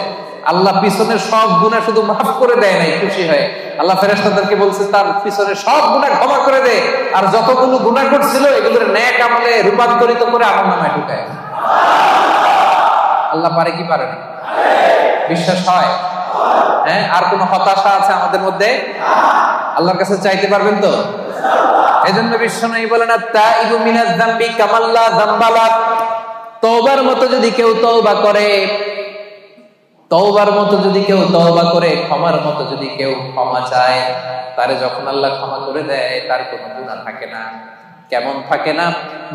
Speaker 2: আল্লাহ পিছনের সব গুনাহ শুধু মাফ করে দেয় নাই খুশি হয়ে, আল্লাহ ফেরেশতাদেরকে বলছে তার পিছনের সব গুনাহ ক্ষমা করে দে, আর যতগুলো গুনাহ করছিল এগুলোর নেক আমলে রূপান্তরিত করে আমলনামায় ঢুকায়। আল্লাহ পারে কি পারে না? বিশ্বাস হয়? হ্যাঁ, আর কোন হতাশা আছে আমাদের মধ্যে? আল্লাহর কাছে চাইতে পারবেন তো? এজন্য বিশ্বনবী বলেন আত-তাইবু মিনাজ যামবি কামাল্লা যামবালা, তওবার মতো যদি কেউ তওবা করে, তওবার মতো যদি কেউ তওবা করে, ক্ষমার মতো যদি কেউ ক্ষমা চায়, তারে যখন আল্লাহ ক্ষমা করে দেয় তার কোনো গুনাহ থাকে না। কেমন থাকে না?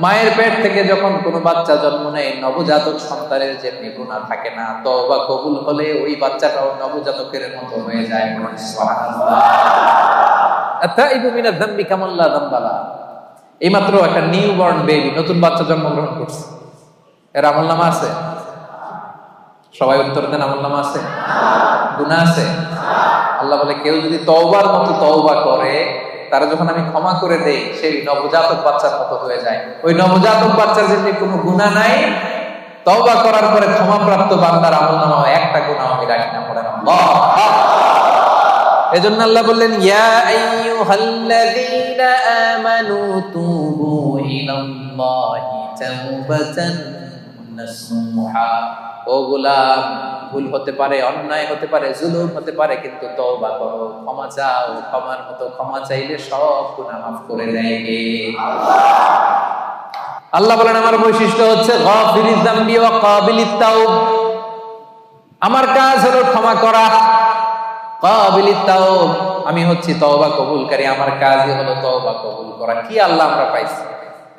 Speaker 2: মায়ের পেট থেকে যখন কোনো বাচ্চা জন্ম নেয়, নবজাতক সন্তানের যেমনি গুনাহ থাকে না, তওবা কবুল হলে ওই বাচ্চাটাও নবজাতকের মতো হয়ে যায়। সুবহানাল্লাহ। আত-তাইবু মিনাজ যামবি কামাল্লা যামবালা। এইমাত্র একটা নিউবর্ন বেবি, নতুন বাচ্চা জন্মগ্রহণ করছে, এর আমলনামা আছে? সবাই উত্তর দেন, আমলনামা আছে? গুনাহ আছে? আল্লাহ বলে কেউ যদি তওবার মতো তওবা করে, তারা যখন আমি ক্ষমা করে দেই, সেই নবজাতক বাচ্চার মতো হয়ে যায়। ওই নবজাতক বাচ্চার যেমনি কোনো গুনাহ নাই, তওবা করার পরে ক্ষমাপ্রাপ্ত বান্দার আমলনামা একটা গুনাহ আমি রাখি না। পড়েন আল্লাহ। এজন্য আল্লাহ বললেন ইয়া আইয়ুহাল্লাযীনা আমানু তুবু ইলাল্লাহি তাওবাতান নাসুহা। ও গোলাম, ভুল হতে পারে, অন্যায় হতে পারে, জুলুম হতে পারে, কিন্তু তওবা করো, ক্ষমা চাও। ক্ষমার মতো ক্ষমা চাইলে সব গুনাহ মাফ করে দেয় কে? আল্লাহ বলেন আমার বৈশিষ্ট্য হচ্ছে গাফিরিয যামবি ওয়া কাবিলিত তাওব। আমার কাজ হলো ক্ষমা করা। কাবিলিত তাওব, আমি হচ্ছি তওবা কবুলকারী, আমার কাজই হলো তওবা কবুল করা। কি আল্লাহ আমরা পাইছি?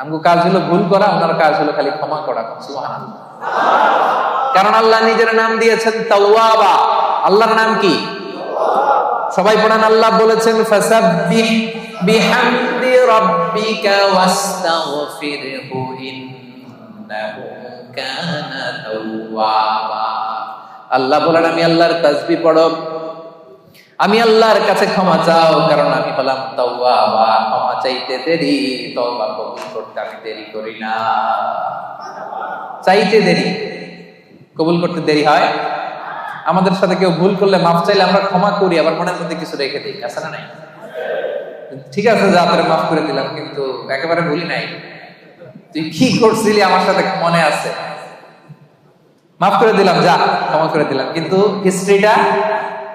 Speaker 2: আমগো কাজ হলো ভুল করা, ওনার কাজ হলো খালি ক্ষমা করা। সুবহানাল্লাহ। কারণ আল্লাহ নিজের নাম দিয়েছেন তাওয়াবা। আল্লাহর নাম কি? সবাই পড়েন। আল্লাহ বলেছেন ফাসাব্বিহ বিহামদি রাব্বিকা ওয়াস্তাগফিরহু ইন্নাহু কানা তাওয়াবা। আল্লাহ বলেন আমি আল্লাহর তাসবিহ পড়ো, আমি আল্লাহর কাছে ক্ষমা চাও, কারণ আমি হলাম তাওয়াবা। ক্ষমা চাইতে দেরি, তওবা কবুল করতে আমি দেরি করি না। চাইতে দেরি, কবুল করতে দেরি হয়। আমাদের সাথে কেউ ভুল করলে মাফ চাইলে আমরা ক্ষমা করি, আবার মনের মধ্যে কিছু রেখে দিই, আছে না নাই? ঠিক আছে যা তোরে মাফ করে দিলাম, কিন্তু একেবারে ভুলি নাই, তুই কি করছিলি আমার সাথে মনে আছে, মাফ করে দিলাম, যা ক্ষমা করে দিলাম, কিন্তু হিস্ট্রিটা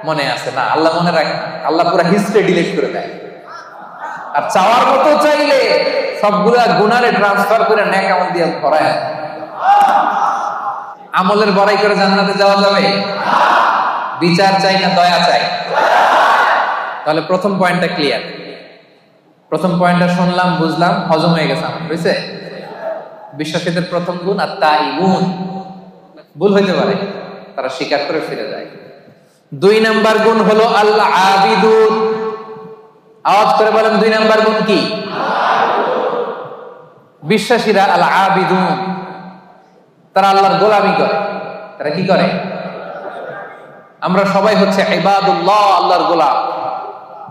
Speaker 2: মনে আছে না। আল্লাহ মনে রাখে না, আল্লাহ পুরো হিস্ট্রি ডিলিট করে দেয়। আর চাওয়ার মতো চাইলে সবগুলা গুনারে ট্রান্সফার করে নেক আমল দিয়ে ভরায়। আমলের বড়াই করে জান্নাতে যাওয়া যাবে? বিচার চাই না দয়া চাই? তাহলে প্রথম পয়েন্টটা ক্লিয়ার। প্রথম পয়েন্টটা শুনলাম, বুঝলাম, হজম হয়ে গেছে আমার, বুঝছে? বিশ্বাসীদের প্রথম গুণ আত-তাইবুন। ভুল হইতে পারে, তারা স্বীকার করে ফিরে যায়। 2 নাম্বার গুণ হলো আল-আবিদুন। আওয়াজ করে বলেন 2 নাম্বার গুণ কি? বিশ্বাসীরা আল-আবিদুন, তারা আল্লাহর গোলামি করে। তারা কি করে? আমরা সবাই হচ্ছে ইবাদুল্লাহ, আল্লাহর গোলাম।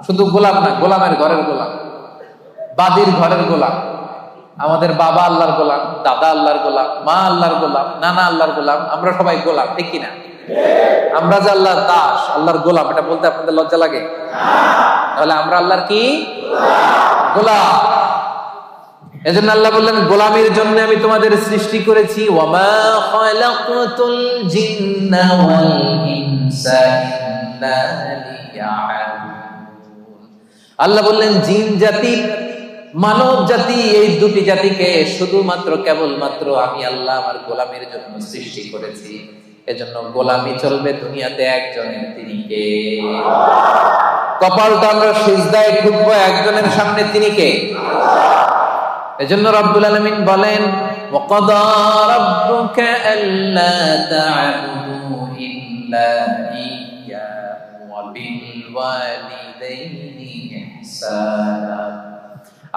Speaker 2: শুধু গোলাম না, গোলামের ঘরের গোলাম, বাদীর ঘরের গোলাম। আমাদের বাবা আল্লাহর গোলাম, দাদা আল্লাহর গোলাম, মা আল্লাহর গোলাম, নানা আল্লাহর গোলাম। আমরা সবাই গোলাম, ঠিক কিনা? আমরা যে আল্লাহর দাস, আল্লাহর গোলাম, এটা বলতে আপনাদের লজ্জা লাগে? তাহলে আমরা আল্লাহর কি? গোলাম। এজন্য আল্লাহ বললেন গোলামির জন্য আমি তোমাদের সৃষ্টি করেছি। ওয়ামা খালাকতুল জিন্না ওয়াল ইনসা ইল্লা লিয়াবুদুন। আল্লাহ বললেন জিন জাতি, মানব জাতি, এই দুটি জাতিকে শুধুমাত্র কেবলমাত্র আমি আল্লাহ আমার গোলামির জন্য সৃষ্টি করেছি। এজন্য গোলামি চলবে দুনিয়াতে একজনের, তিনি কে? কপালটা আমরা সিজদায় ঠুকবো একজনের সামনে, তিনি কে? এজন্য রব্বুল আলামিন বলেন ওয়াকাদা রাব্বুকা আল্লা তা'বুদু ইল্লা ইয়্যাহু ওয়া বিল ওয়ালিদাইনি ইহসানা।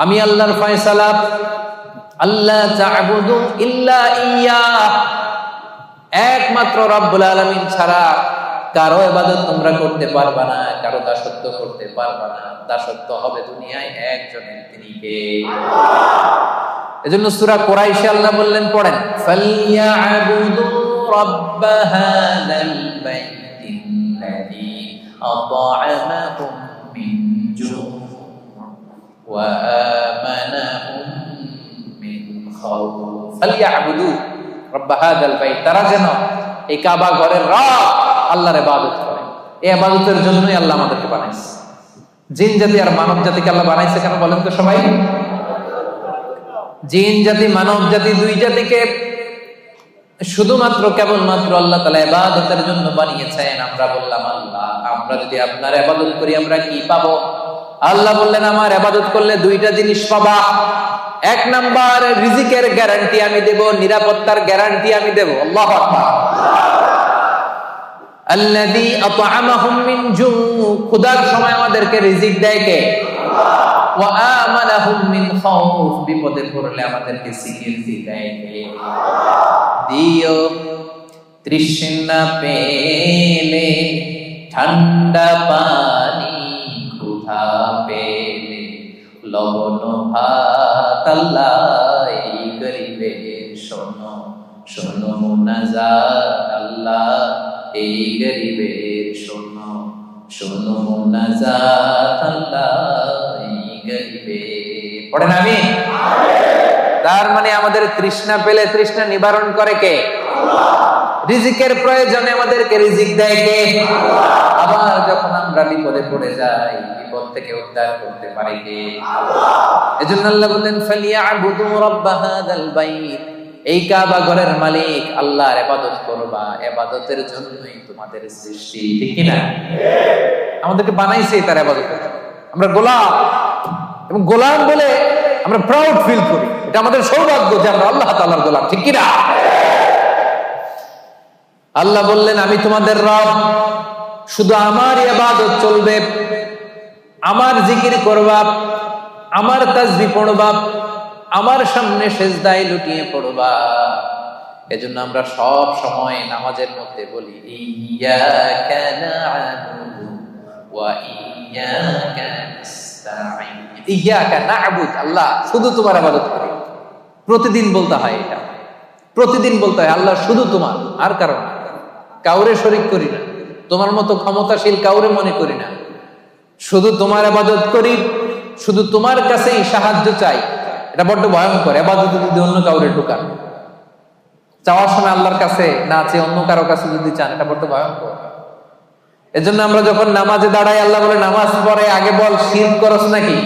Speaker 2: আমি আল্লাহর ফয়সালা, আল্লা তা'বুদু ইল্লা ইয়্যাহ, একমাত্র রব্বুল আলামিন ছাড়া কারো ইবাদত তোমরা করতে পারবা না, কারো দাসত্ব করতে পারবা না। দাসত্ব হবে দুনিয়ায় একজনের, তিনি কে? এজন্য সূরা কুরাইশে আল্লাহ বললেন, পড়েন ফালইয়াবুদু রাব্ব হাযাল বাইতি الذي أطعمهم من جوع وآمنهم من خوف فليعبدوا رب هذا البيت তারা যেন এই কাবা ঘরের রব আল্লাহর ইবাদত করে। এই ইবাদতের জন্যই আল্লাহ আমাদেরকে বানাইছে। জিন জাতি আর মানব জাতিকে আল্লাহ বানাইছে কেন বলেন তো সবাই? জিন জাতি মানব জাতি দুই জাতিকে শুধুমাত্র কেবলমাত্র আল্লাহ তাআলা ইবাদতের জন্য বানিয়েছেন। আমরা বললাম আল্লাহ, আমরা যদি আপনার ইবাদত করি আমরা কি পাবো? আল্লাহ বললেন আমার ইবাদত করলে দুইটা জিনিস পাবা। এক নাম্বার, রিজিকের গ্যারান্টি আমি দেব, নিরাপত্তার গ্যারান্টি আমি দেব। আল্লাহু আকবার। আল্লাযী আত'আমাহুম মিন জু, ক্ষুধার সময় আমাদেরকে রিজিক দেয় কে? আল্লাহ। ওয়া আমানাহুম মিন খাউফ, বিপদে পড়লে আমাদেরকে সিকিউরিটি দেয় কে? আল্লাহ। দিও তৃষ্ণা পেলে ঠান্ডা পানি, ক্ষুধা পেলে লবণ ভাত, আল্লাহ এই গরিবের শোনো শোনো মুনাজাত, আল্লাহ এই গরিবের শোনো শোনো মুনাজাত, আল্লাহ এই গরিবের। পড়েন আমিন। তার মানে আমাদের তৃষ্ণা পেলে তৃষ্ণা নিবারণ করে কে? আল্লাহ। রিজিকের প্রয়োজনে আমাদেরকে রিজিক দেয় কে? আল্লাহ। আবার যখন আমরা বিপদে পড়ে যাই বিপদ থেকে উদ্ধার করতে পারে কে? আল্লাহ। এজন্য আল্লাহ বলেন ফালিয়াবুদু রাব্ব হাযাল বাইত, এই কাবা ঘরের মালিক আল্লাহর ইবাদত করবা। ইবাদতের জন্যই তোমাদের সৃষ্টি, ঠিক কি না? আমাদেরকে বানাইছে তার ইবাদত করতে। আমরা গোলাম, এবং গোলাম বলে আমরা প্রাউড ফিল করি। এটা আমাদের সৌভাগ্য যে আমরা আল্লাহ তাআলার গোলাম, ঠিক কি না? আল্লাহ বললেন আমি তোমাদের রব, শুধু আমার ইবাদত চলবে, আমার জিকির করবা, আমার তাসবিহ পড়বা, আমার সামনে সিজদায় লুটিয়ে পড়বা। এজন্য আমরা সব সময় নামাজের মধ্যে বলি ইয়্যাকা না'বুদু ওয়া ইয়্যাকা নাস্তাঈন। ইয়্যাকা না'বুদ, আল্লাহ শুধু তোমার ইবাদত করি। প্রতিদিন বলতে হয়, এটা প্রতিদিন বলতে হয়, আল্লাহ শুধু তোমার, আর কারণ কাউরে শরীক করি না, তোমার মতো ক্ষমতাশীল কাউরে মনে করি না, শুধু তোমার ইবাদত করি, শুধু তোমার কাছেই সাহায্য চাই। এটা বড্ড ভয়ঙ্কর। ইবাদতে যদি অন্য কাউরে ঢোকান, চাওয়ার সময় আল্লাহর কাছে না চেয়ে অন্য কারো কাছে যদি চান, এটা বড্ড ভয়ঙ্কর। এজন্য আমরা যখন নামাজে দাঁড়াই আল্লাহ বলে নামাজ পড়ে আগে বল শিরক করছ নাকি?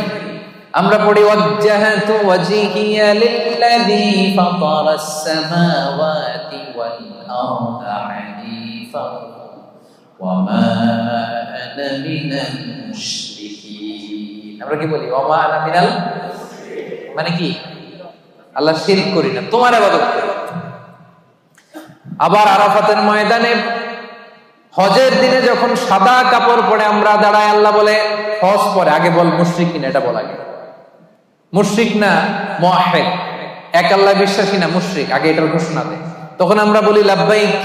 Speaker 2: আমরা পড়ি ওয়াজ্জাহাতু ওয়াজহিয়া লিল্লাযী ফাতারাস সামাওয়াতি ওয়াল আরদা হানিফা ওয়া মা আনা মিনাল মুশরিকিন। আমরা কি বলি? ওয়া মা আনা মিনাল, মানে কি? আল্লাহ শিরক করি না, তোমার ইবাদত করি। আবার আরাফাতের ময়দানে হজের দিনে যখন সাদা কাপড় পরে আমরা দাঁড়াই, আল্লাহ বলে হজ পরে আগে বল মুশরিক কিনা, এটা বলা আগে। মুশরিক না মুওয়াহহিদ, এক আল্লাহ বিশ্বাসী না, মুশরিক, আগে এটার ঘোষণা দেয়। তখন আমরা বলি লাব্বাইক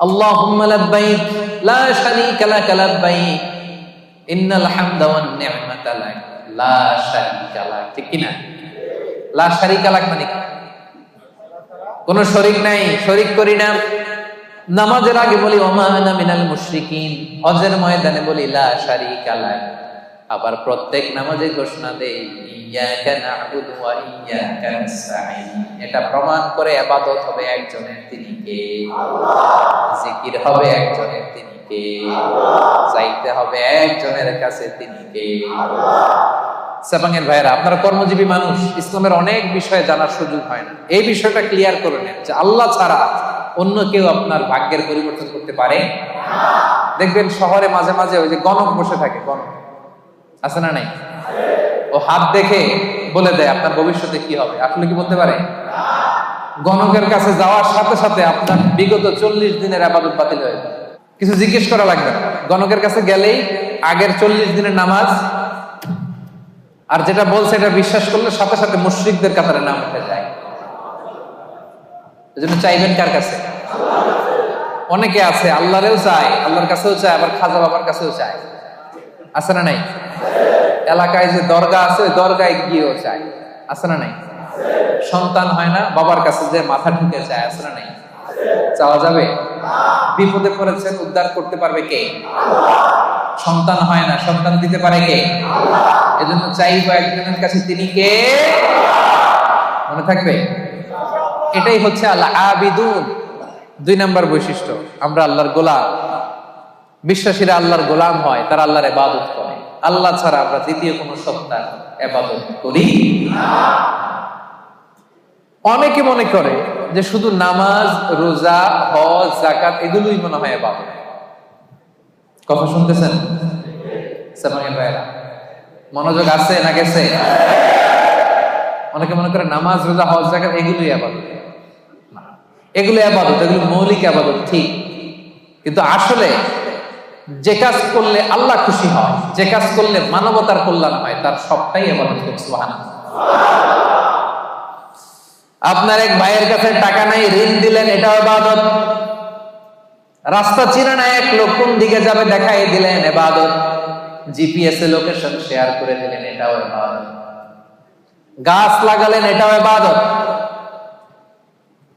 Speaker 2: আল্লাহুম্মা লাব্বাইক লা শারীকা লাকা লাব্বাইক ইন্নাল হামদা ওয়ান নি'মাতা লাক লা শারীকা লাক, ঠিক কি না? লা শারীকা লাক মানে কোন শরীক নাই, শরীক করি না। নামাজের আগে বলি ওয়া মা আনা মিনাল মুশরিকিন, হজের ময়দানে বলি লা শারীকা লাক। আবার প্রত্যেক নামাজে ঘোষণা দেই ইয়্যাকা না'বুদু ওয়া ইয়্যাকা নাস্তাঈন। এটা প্রমাণ করে ইবাদত হবে একজনের, তিনি কে? আল্লাহ। জিকির হবে একজনের, তিনি কে? আল্লাহ। চাইতে হবে একজনের কাছে, তিনি কে? আল্লাহ। সাবাঙ্গের ভাইরা, আপনারা কর্মজীবী মানুষ, ইসলামের অনেক বিষয় জানার সুযোগ হয় না। এই বিষয়টা ক্লিয়ার করে নেন যে আল্লাহ ছাড়া অন্য কেউ আপনার ভাগ্যের পরিবর্তন করতে পারে না। দেখবেন শহরে মাঝে মাঝে ওই যে গণক বসে থাকে, গণক আছে না নাই? ও হাত দেখে বলে দেয় আপনার ভবিষ্যতে কি হবে। আসলে কি বলতে পারে? গণকের কাছে যাওয়ার সাথে সাথে আপনার বিগত 40 দিনের ইবাদত বাতিল হয়ে যায়, কিছু জিজ্ঞেস করা লাগবে না। গণকের কাছে গেলেই আগের 40 দিনের নামাজ আর যেটা বলছে এটা বিশ্বাস করলে সাথে সাথে মুশরিকদের কাতারে নাম উঠে যায়। এজন্য চাইবেন কার কাছে? অনেকে আছে আল্লাহরেও চায়, আল্লাহর কাছেও চায়, আবার খাজা বাবার কাছেও চায়, আছে না নাই? এলাকায় যে দরগা আছে ওই দরগায় গিয়েও চায়, আছে না নাই? সন্তান হয় না, বাবার কাছে যে মাথা ঢুকে চায়, আছে না নাই? চাওয়া যাবে? বিপদে পড়েছেন, উদ্ধার করতে পারবে কে? সন্তান হয় না, সন্তান দিতে পারে কে? এজন্য চাইবো একজনের কাছে, তিনি কে? মনে থাকবে? এটাই হচ্ছে আল্লাহ আবিদুন। 2 নাম্বার বৈশিষ্ট্য, আমরা আল্লাহর গোলাম। বিশ্বাসীরা আল্লাহর গোলাম হয়, তারা আল্লাহর ইবাদত করে। আল্লাহ ছাড়া আমরা দ্বিতীয় কোনো সত্তার ইবাদত করি না। অনেকে মনে করে যে শুধু নামাজ, রোজা, হজ, যাকাত এগুলোই মনে হয় ইবাদত। কথা শুনতেছেন? সামাঙ্গের ভাইরা, মনোযোগ আছে না গেছে? অনেকে মনে করে নামাজ, রোজা, হজ, যাকাত এগুলোই ইবাদত। এগুলো ইবাদত, এগুলো মৌলিক ইবাদত, ঠিক। কিন্তু আসলে যে কাজ করলে আল্লাহ খুশি হয়, যে কাজ করলে মানবতার কল্যাণ হয়, তার সবটাই ইবাদত। সুবহানাল্লাহ। আপনার এক ভাইয়ের কাছে টাকা নাই, ঋণ দিলেন, এটাও ইবাদত। রাস্তা চিনে না এক লোক, কোন দিকে যাবে দেখাই দিলেন, ইবাদত। জিপিএস এ লোকেশন শেয়ার করে দিলেন, এটাও ইবাদত। গাছ লাগালেন, এটাও ইবাদত।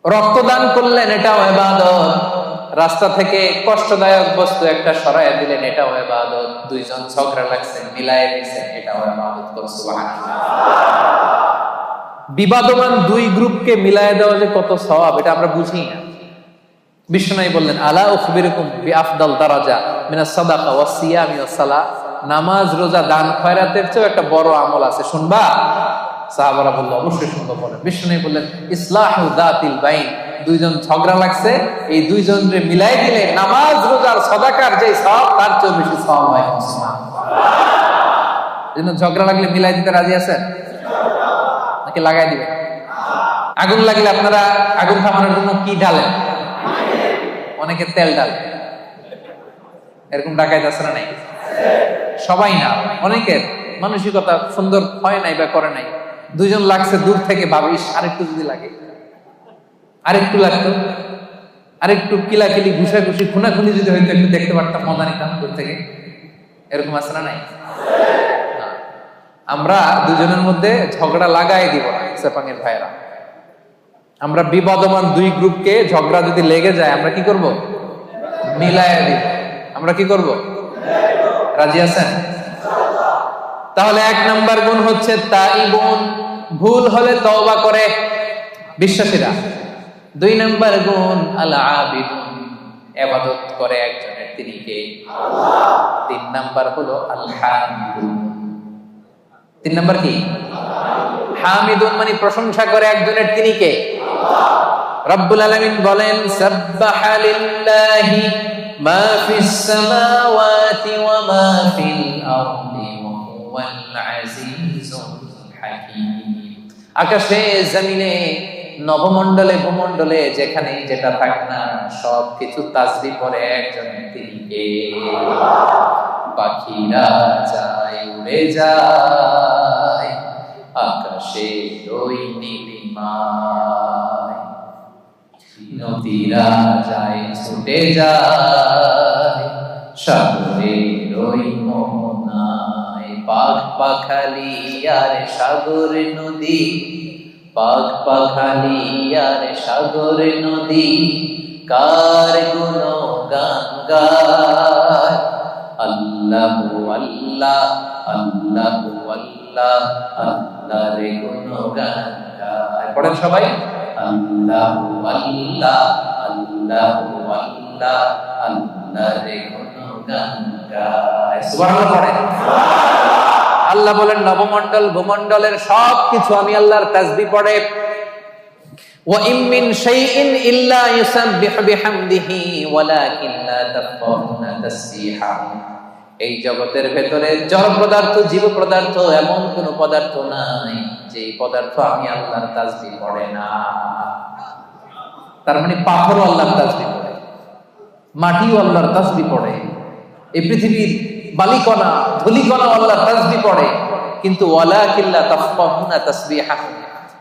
Speaker 2: রক্তদান করলেন, এটাও ইবাদত। রাস্তা থেকে কষ্টদায়ক বস্তু একটা সরাইয়া দিলেন, এটাও ইবাদত। 2 জন ঝগড়া লাগছেন, মিলায়ে দিয়েছেন, এটাও ইবাদত। সুবহানাল্লাহ। বিবাদমান 2 গ্রুপকে মিলায়ে দেওয়া যে কত সওয়াব, এটা আমরা বুঝি না। বিশ্বনবী বললেন, আলা উখবিরুকুম বিআফদাল দারাজা মিনাস সাদাকা ওয়াস সিয়ামি ওয়াস সালাহ। নামাজ, রোজা, দান, খয়রাতের চেয়ে একটা বড় আমল আছে, শুনবা? সাহাবারা বলল, অবশ্যই শুনবো। বলেন। বিশ্বনবী বললেন, ইসলাহু যাতিল বাইন। 2 জন ঝগড়া লাগছে, এই 2 জনরে মিলাই দিলে নামাজ, রোজার, সাদাকার যে সওয়াব, তার চেয়ে বেশি সওয়াব হয়। সুবহানাল্লাহ। এজন্য ঝগড়া লাগলে মিলাই দিতে রাজি আছেন নাকি লাগাই দিবেন? আগুন লাগলে আপনারা আগুন থামানোর জন্য কি ঢালেন? অনেকে তেল ঢালে। এরকম ডাকাইতে আছে না নাই? সবাই না, অনেকের মানসিকতা সুন্দর হয় নাই বা করে নাই। 2 জন লাগছে, দূর থেকে ভাবিস আরেকটু যদি লাগে, আরেকটু লাগতো, আরেকটু কিলাকিলি, ঘুষাঘুষি, খুনাখুনি যদি হয়তো একটু দেখতে পারতাম, মজা নিতাম দূর থেকে। এরকম আছে না নাই? আমরা 2 জনের মধ্যে ঝগড়া লাগাই দিব না। সেপাঙের ভাইরা, আমরা বিবাদমান 2 গ্রুপকে ঝগড়া যদি লেগে যায়, আমরা কি করব? মিলায়া দিব। আমরা কি করব? রাজি আছেন? তাহলে 1 নাম্বার গুণ হচ্ছে তাইবুন, ভুল হলে তওবা করে বিশ্বাসীরা। 2 নাম্বার গুণ আল আবিদুন, ইবাদত করে একজনের, তিনি কে? আল্লাহ। 3 নাম্বার হলো আল হামিদুন। 3 নাম্বার কি? হামিদুন মানে প্রশংসা করে একজনের, তিনি কে? আল্লাহ। রব্বুল আলামিন বলেন, সাব্বাহা লিল্লাহি মা ফিস সামাওয়াতি ওয়া মা ফিল আরদি ওয়া হুয়াল আজিজুল হাকীম। আকাশে, জমিনে, নবমণ্ডলে, ভূমণ্ডলে, যেখানে যেটা থাক না, সবকিছু তাসবিহ করে একজনের, তিনি কে? পাখিরা যায়, উড়ে যায় আকাশে ওই নীলিমায়, নদীরা যায়, ছুটে যায় সাগরের ওই মোহনায়। পাখ পাখালি আর সাগর নদী, পাখ পাখালি আর সাগর নদী, কার গুণগান গায়। আল্লাহু আল্লাহ, আল্লাহু আল্লাহ, আল্লাহ রে গুণগান গায়। পড়েন সবাই, আল্লাহু আল্লাহ, আল্লাহু আল্লাহ, আল্লাহ রে গুণগান গায়। সুবহানাল্লাহ পড়েন। আল্লাহ বলেন, নবমণ্ডল, ভূমণ্ডলের সবকিছু আমি আল্লাহর তাসবিহ পড়ে। ওয়া ইম মিন শাইইন ইল্লা ইউসাব্বিহু বিহামদিহি ওয়ালাকিন লা তাফকাহুনা তাসবিহাহুম। এই জগতের ভেতরে জড় পদার্থ, জীব পদার্থ, এমন কোন পদার্থ নাই যে পদার্থ আমি আল্লাহর তাসবিহ পড়ে না। তার মানে পাথরও আল্লাহর তাসবিহ পড়ে, মাটিও আল্লাহর তাসবিহ পড়ে, এই পৃথিবীর বালিকণা, ধুলিকণা আল্লাহর তাসবিহ পড়ে। কিন্তু ওয়ালাকিন লা তাফকাহুনা তাসবিহাহুম,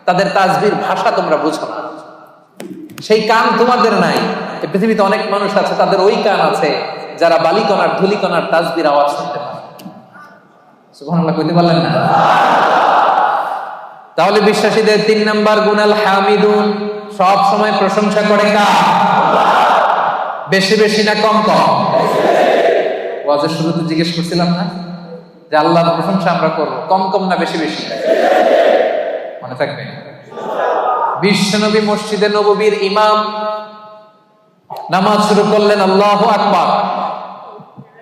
Speaker 2: তাদের তাসবিহর ভাষা তোমরা বুঝো না, সেই কান তোমাদের নাই। এই পৃথিবীতে অনেক মানুষ আছে, তাদের ওই কান আছে যারা বালিকণার, ধুলিকণার তাসবিহর আওয়াজ শুনতে পায়। সুবহানাল্লাহ কইতে পারলেন না? তাহলে বিশ্বাসীদের 3 নাম্বার গুণ আল হামিদুন, সব সময় প্রশংসা করে কার? বেশি বেশি না কম কম? ওয়াজের শুরুতে জিজ্ঞেস করছিলাম না যে আল্লাহর প্রশংসা আমরা করব, কম কম না বেশি বেশি? মনে থাকবে? বিশ্বনবী মসজিদে নববীর ইমাম নামাজ শুরু করলেন, আল্লাহু আকবার,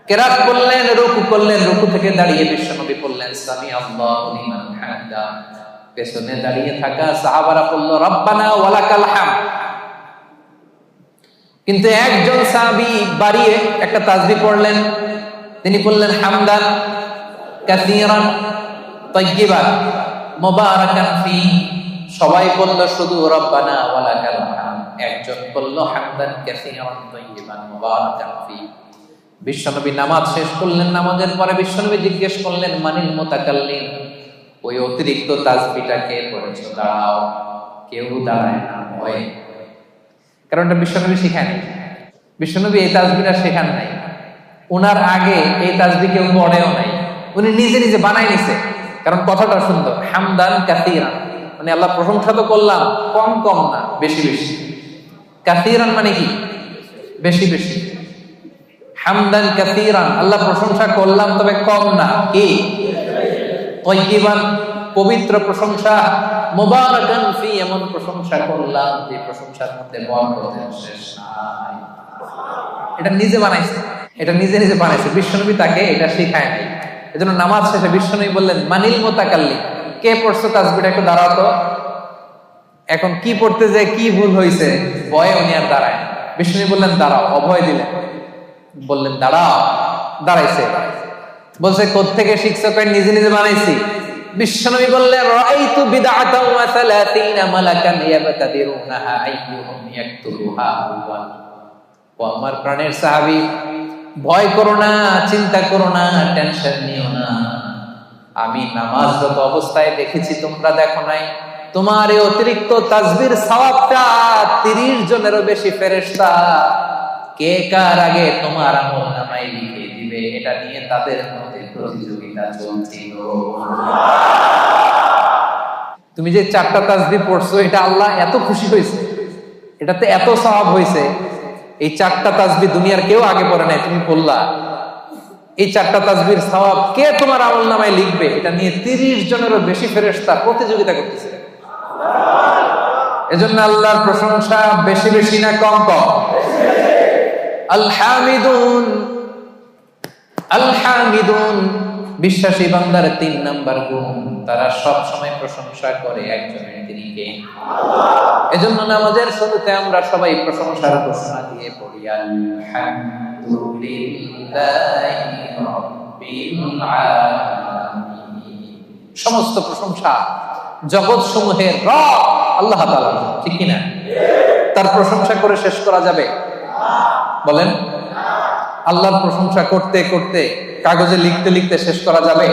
Speaker 2: কেরাত করলেন, রুকু করলেন, রুকু থেকে দাঁড়িয়ে বিশ্বনবী বললেন সামি আল্লাহু লিমান হামদা। পেছনে দাঁড়িয়ে থাকা সাহাবারা বলল রব্বানা ওয়ালাকাল হামদ। কিন্তু একজন সাহাবী বাড়িয়ে একটা তাসবিহ পড়লেন, তিনি বললেন হামদান কাসীরান তাইয়্যিবান মুবারাকান ফি। সবাই বলল শুধু রব্বানা ওয়ালাকাল হামদ, একজন বলল হামদান কাসীরান তাইয়্যিবান মুবারাকান ফি। বিশ্বনবী নামাজ শেষ করলেন, নামাজের পরে বিশ্বনবী জিজ্ঞেস করলেন মানিল মুতাকাল্লিম, ওই অতিরিক্ত তাসবিহটা কে পড়েছো? দাঁড়াও। কেউ দাঁড়ায় না, ভয়। কারণ এটা বিশ্বনবী শেখায়নি, বিশ্বনবী এই তাসবিহটা শেখান নাই, ওনার আগে এই তাসবিহ কেউ পড়েও নাই, উনি নিজে নিজে বানাই নিছে। কারণ কথাটা সুন্দর, হামদান কাসীরান মানে আল্লাহ প্রশংসা তো করলাম, কম কম না বেশি বেশি। কাসীরান মানে কি? বেশি বেশি। হামদান কাসীরান আল্লাহ প্রশংসা করলাম তবে কম না, কি? তাইয়্যিবান পবিত্র প্রশংসা, মুবারাকান ফি এমন প্রশংসা করলাম যে প্রশংসার মধ্যে বরকতের শেষ নাই। এটা নিজে বানাইছে, এটা নিজে নিজে বানাইছে, বিশ্বনবী তাকে এটা শেখায় নাই। এজন্য নামাজ শেষে বিশ্বনবী বললেন মানিল মুতাকাল্লিম, কে পড়ছো তাসবিহটা একটু দাঁড়াও তো। এখন কি পড়তে যে কি ভুল হয়েছে, ভয়ে উনি আর দাঁড়ায়। বিশ্বনবী বললেন দাঁড়াও, অভয় দিলেন, বললেন দাঁড়াও, দাঁড়াইছে। বলছে কোত্থেকে শিখছো? কই নিজে নিজে বানাইছি। বিশ্বনবী বললেন রাআইতু বিদআতান ওয়া 30 মালাকান ইয়াবতাদিরুনাহা আইয়ুহুম ইয়াকতুবুহা আউয়াল। ও আমার প্রাণের সাহাবী, ভয় করো না, চিন্তা করো না, টেনশন নিও না। আমি নামাজরত অবস্থায় দেখেছি, তোমরা দেখো নাই। তোমার এই অতিরিক্ত তাসবিহর সওয়াবটা 30 জনেরও বেশি ফেরেশতা কে কার আগে তোমার আমলনামায় লিখে দিবে, এটা নিয়ে তাদের মধ্যে প্রতিযোগিতা চলছিল। তুমি যে 4টা তাসবিহ পড়ছো, এটা আল্লাহ এত খুশি হয়েছে, এটাতে এত সওয়াব হয়েছে। এই 4টা তাসবিহ দুনিয়ার কেউ আগে পড়ে নাই, তুমি পড়লা। এই 4টা তাসবিহর সওয়াব কে তোমার আমলনামায় লিখবে, এটা নিয়ে 30 জনেরও বেশি ফেরেশতা প্রতিযোগিতা করতেছে। এজন্য আল্লাহর প্রশংসা বেশি বেশি না কম কম? আল-হামিদুন, আল-হামিদুন বিশ্বাসী বান্দার 3 নাম্বার গুণ, তারা সব সময় প্রশংসা করে একজনের, তিনি কে? আল্লাহ। এজন্য নামাজের শুরুতে আমরা সবাই প্রশংসার ঘোষণা দিয়ে পড়ি আলহামদুলিল্লাহি রাব্বিল আলামিন। সমস্ত প্রশংসা জগৎ সমূহের রব আল্লাহ তাআলা, ঠিক কি না? তার প্রশংসা করে শেষ করা যাবে? বলেন, আল্লাহর প্রশংসা করতে করতে কাগজে লিখতে লিখতে শেষ করা যাবে?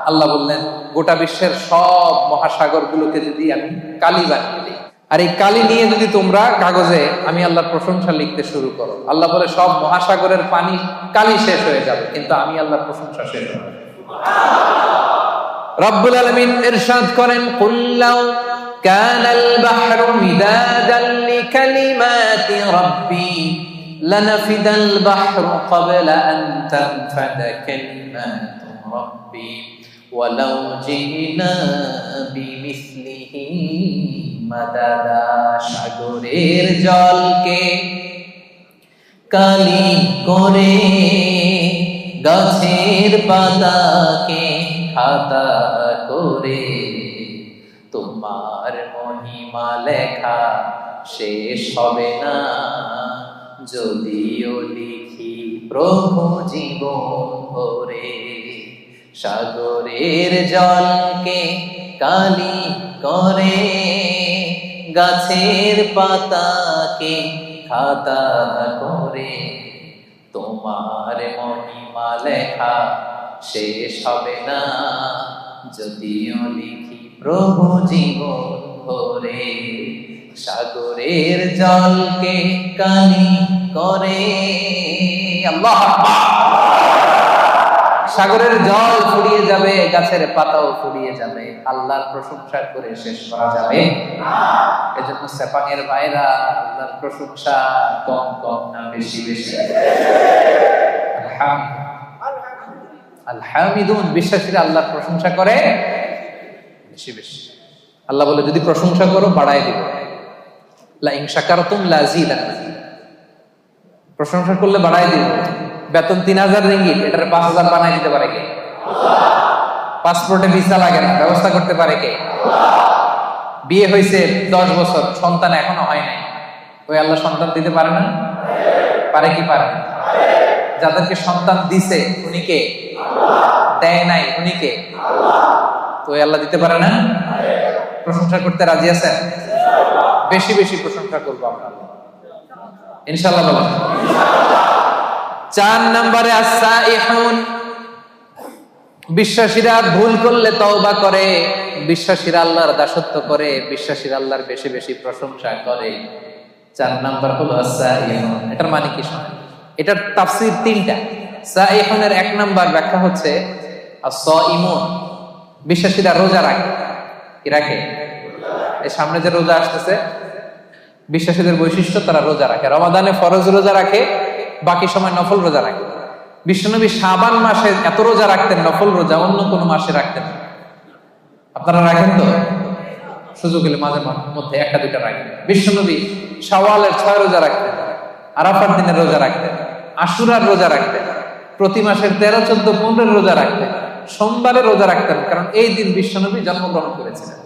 Speaker 2: আল্লাহ বললেন গোটা বিশ্বের সব মহাসাগর গুলোকে যদি আমি কালি বানিয়ে দিই, আর এই কালি নিয়ে যদি তোমরা কাগজে আমি আল্লাহর প্রশংসা লিখতে শুরু করো, আল্লাহ বলে সব মহাসাগরের পানি কালি শেষ হয়ে যাবে, কিন্তু আমি আল্লাহর প্রশংসা শেষ হবে। রব্বুল আলামিন ইরশাদ করেন কুল্লাউ কানাল বাহরু মিদাদান লিকালিমাতি রাব্বি লানাফিদাল বাহরু ক্বাবলা আন তানফাদা কালিমাতু রাব্বি ওয়ালাউ জিনা বিমিসলিহি মাদাদা। সাগরের জলকে কালি করে, গাছের পাতাকে খাতা করে, তোমার মহিমা লেখা শেষ হবে না, যদিও লিখি প্রভু জীবন ভরে। সাগরের জলকে কালি করে, গাছের পাতাকে খাতা করে, তোমার মহিমা লেখা শেষ হবে না, যদিও লিখি প্রভু জীবন ভরে। সাগরের জলকে কালি করে। আল্লাহু আকবার। সাগরের জল ফুরিয়ে যাবে, গাছের পাতাও ফুরিয়ে যাবে, আল্লাহর প্রশংসা করে শেষ করা যাবে না। এজন্য সেপাঙের ভাইরা আল্লাহর প্রশংসা কম কম না বেশি বেশি? আলহামিদুন, বিশ্বাসীরা আল্লাহর প্রশংসা করে বেশি বেশি। আল্লাহ বলে যদি প্রশংসা করো বাড়ায় দিব, লা ইন শাকারতুম লাযীদান্নাকুম, প্রশংসা করলে বাড়ায় দিব। বেতন 3000 রিঙ্গিট, এটার 5000 বানাই দিতে পারে কে? পাসপোর্টে ভিসা লাগে না, ব্যবস্থা করতে পারে কে? বিয়ে হয়েছে 10 বছর, সন্তান এখনো হয় নাই, ওই আল্লাহ সন্তান দিতে পারে না? পারে কি পারে? যাদেরকে সন্তান দিছে উনি কে? দেয় নাই উনি কে? তো ওই আল্লাহ দিতে পারে না? প্রশংসা করতে রাজি আছেন? বেশি বেশি প্রশংসা করবো আমরা ইনশাআল্লাহ। বলেন 4 নম্বরে আস-সাইহুন, বিশ্বাসীরা ভুল করলে তওবা করে, বিশ্বাসীরা আল্লাহর দাসত্ব করে, বিশ্বাসীরা আল্লাহর বেশি বেশি প্রশংসা করে। 4 নাম্বার হলো আস-সাইহুন। এটার মানে কি শুনুন, এটার তাফসীর 3টা। সাইহুনের 1 নাম্বার ব্যাখ্যা হচ্ছে আস-সাইমুন, বিশ্বাসীরা রোজা রাখে। কি রাখে? এই সামনে যে রোজা আসতেছে, বিশ্বাসীদের বৈশিষ্ট্য তারা রোজা রাখে। রমাদানে ফরজ রোজা রাখে, বাকি সময় নফল রোজা রাখে। বিশ্বনবী শাবান মাসে এত রোজা রাখতেন, নফল রোজা অন্য কোন মাসে রাখতেন না। আপনারা রাখেন তো? সুযোগ হলে মাঝে মধ্যে 1-2টা রাখেন। বিশ্বনবী শাওয়ালের 6 রোজা রাখতেন, আরাফার দিনে রোজা রাখতেন, আশুরার রোজা রাখতেন, প্রতি মাসের 13, 14, 15 রোজা রাখতেন, সোমবারে রোজা রাখতেন, কারণ এই দিন বিশ্বনবী জন্মগ্রহণ করেছিলেন।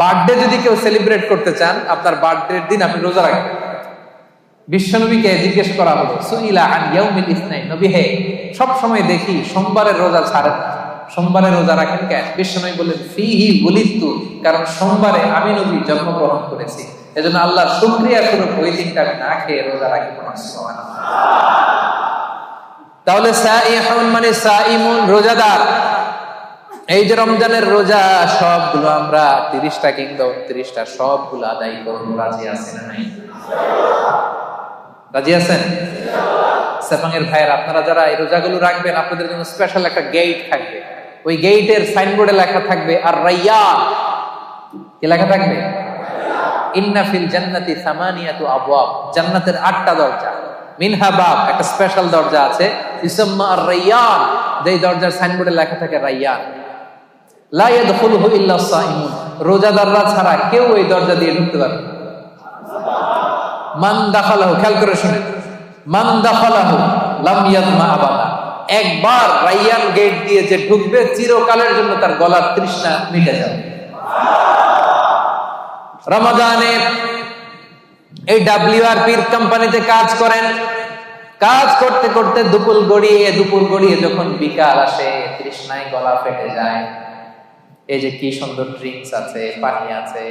Speaker 2: বার্থডে যদি কেউ সেলিব্রেট করতে চান, আপনার বার্থডের দিন আপনি রোজা রাখবেন। বিশ্বনবীকে জিজ্ঞেস করা হলো, সুইলা আন ইয়াউমিল ইসনাইন, নবী হে, সব সময় দেখি সোমবারের রোজা ছাড়েন না, সোমবারে রোজা রাখেন কেন? বিশ্বনবী বললেন, ফিহি উলিদতু, কারণ সোমবারে আমি নবী জন্মগ্রহণ করেছি, এজন্য আল্লাহর শুকরিয়া স্বরূপ ওই দিনটা আমি না খেয়ে রোজা রাখি। সুবহানাল্লাহ। তাহলে সাইহুন মানে সাইমুন, রোজাদার। এই যে রমজানের রোজা, সবগুলো আমরা 30টা কিংবা 29টা সবগুলো আদায় করব। রাজি আছেন না নাই? রাজি আছেন? সেপাঙের ভাইয়ের, আপনারা যারা এই রোজাগুলো রাখবেন, আপনাদের জন্য স্পেশাল একটা গেট থাকবে। ওই গেটের সাইনবোর্ডে লেখা থাকবে আর রাইয়ান। কি লেখা থাকবে? ইন্না ফিল জান্নাতি সামানিয়াতু আবওয়াব, জান্নাতের 8টা দরজা। মিনহা বাব, একটা স্পেশাল দরজা আছে, ইসমা আর রাইয়ান, যেই দরজার সাইনবোর্ডে লেখা থাকে রাইয়ান। লা ইয়াদখুলুহু ইল্লা সাইমুন, রোজাদাররা ছাড়া কেউ এই দরজা দিয়ে ঢুকতে পারবে না। মান দাখালাহু, খেয়াল করে শুনেন, মান দাখালাহু লাম ইয়াদমা আবাদা, একবার রাইয়ান গেট দিয়ে যে ঢুকবে, চিরকালের জন্য তার গলার তৃষ্ণা মিটে যাবে। রমাদানে এই WRPর কোম্পানিতে কাজ করেন, কাজ করতে করতে দুপুর গড়িয়ে যখন বিকাল আসে, তৃষ্ণায় গলা ফেটে যায়। এই যে কি সুন্দর ড্রিঙ্কস আছে, পানি আছে,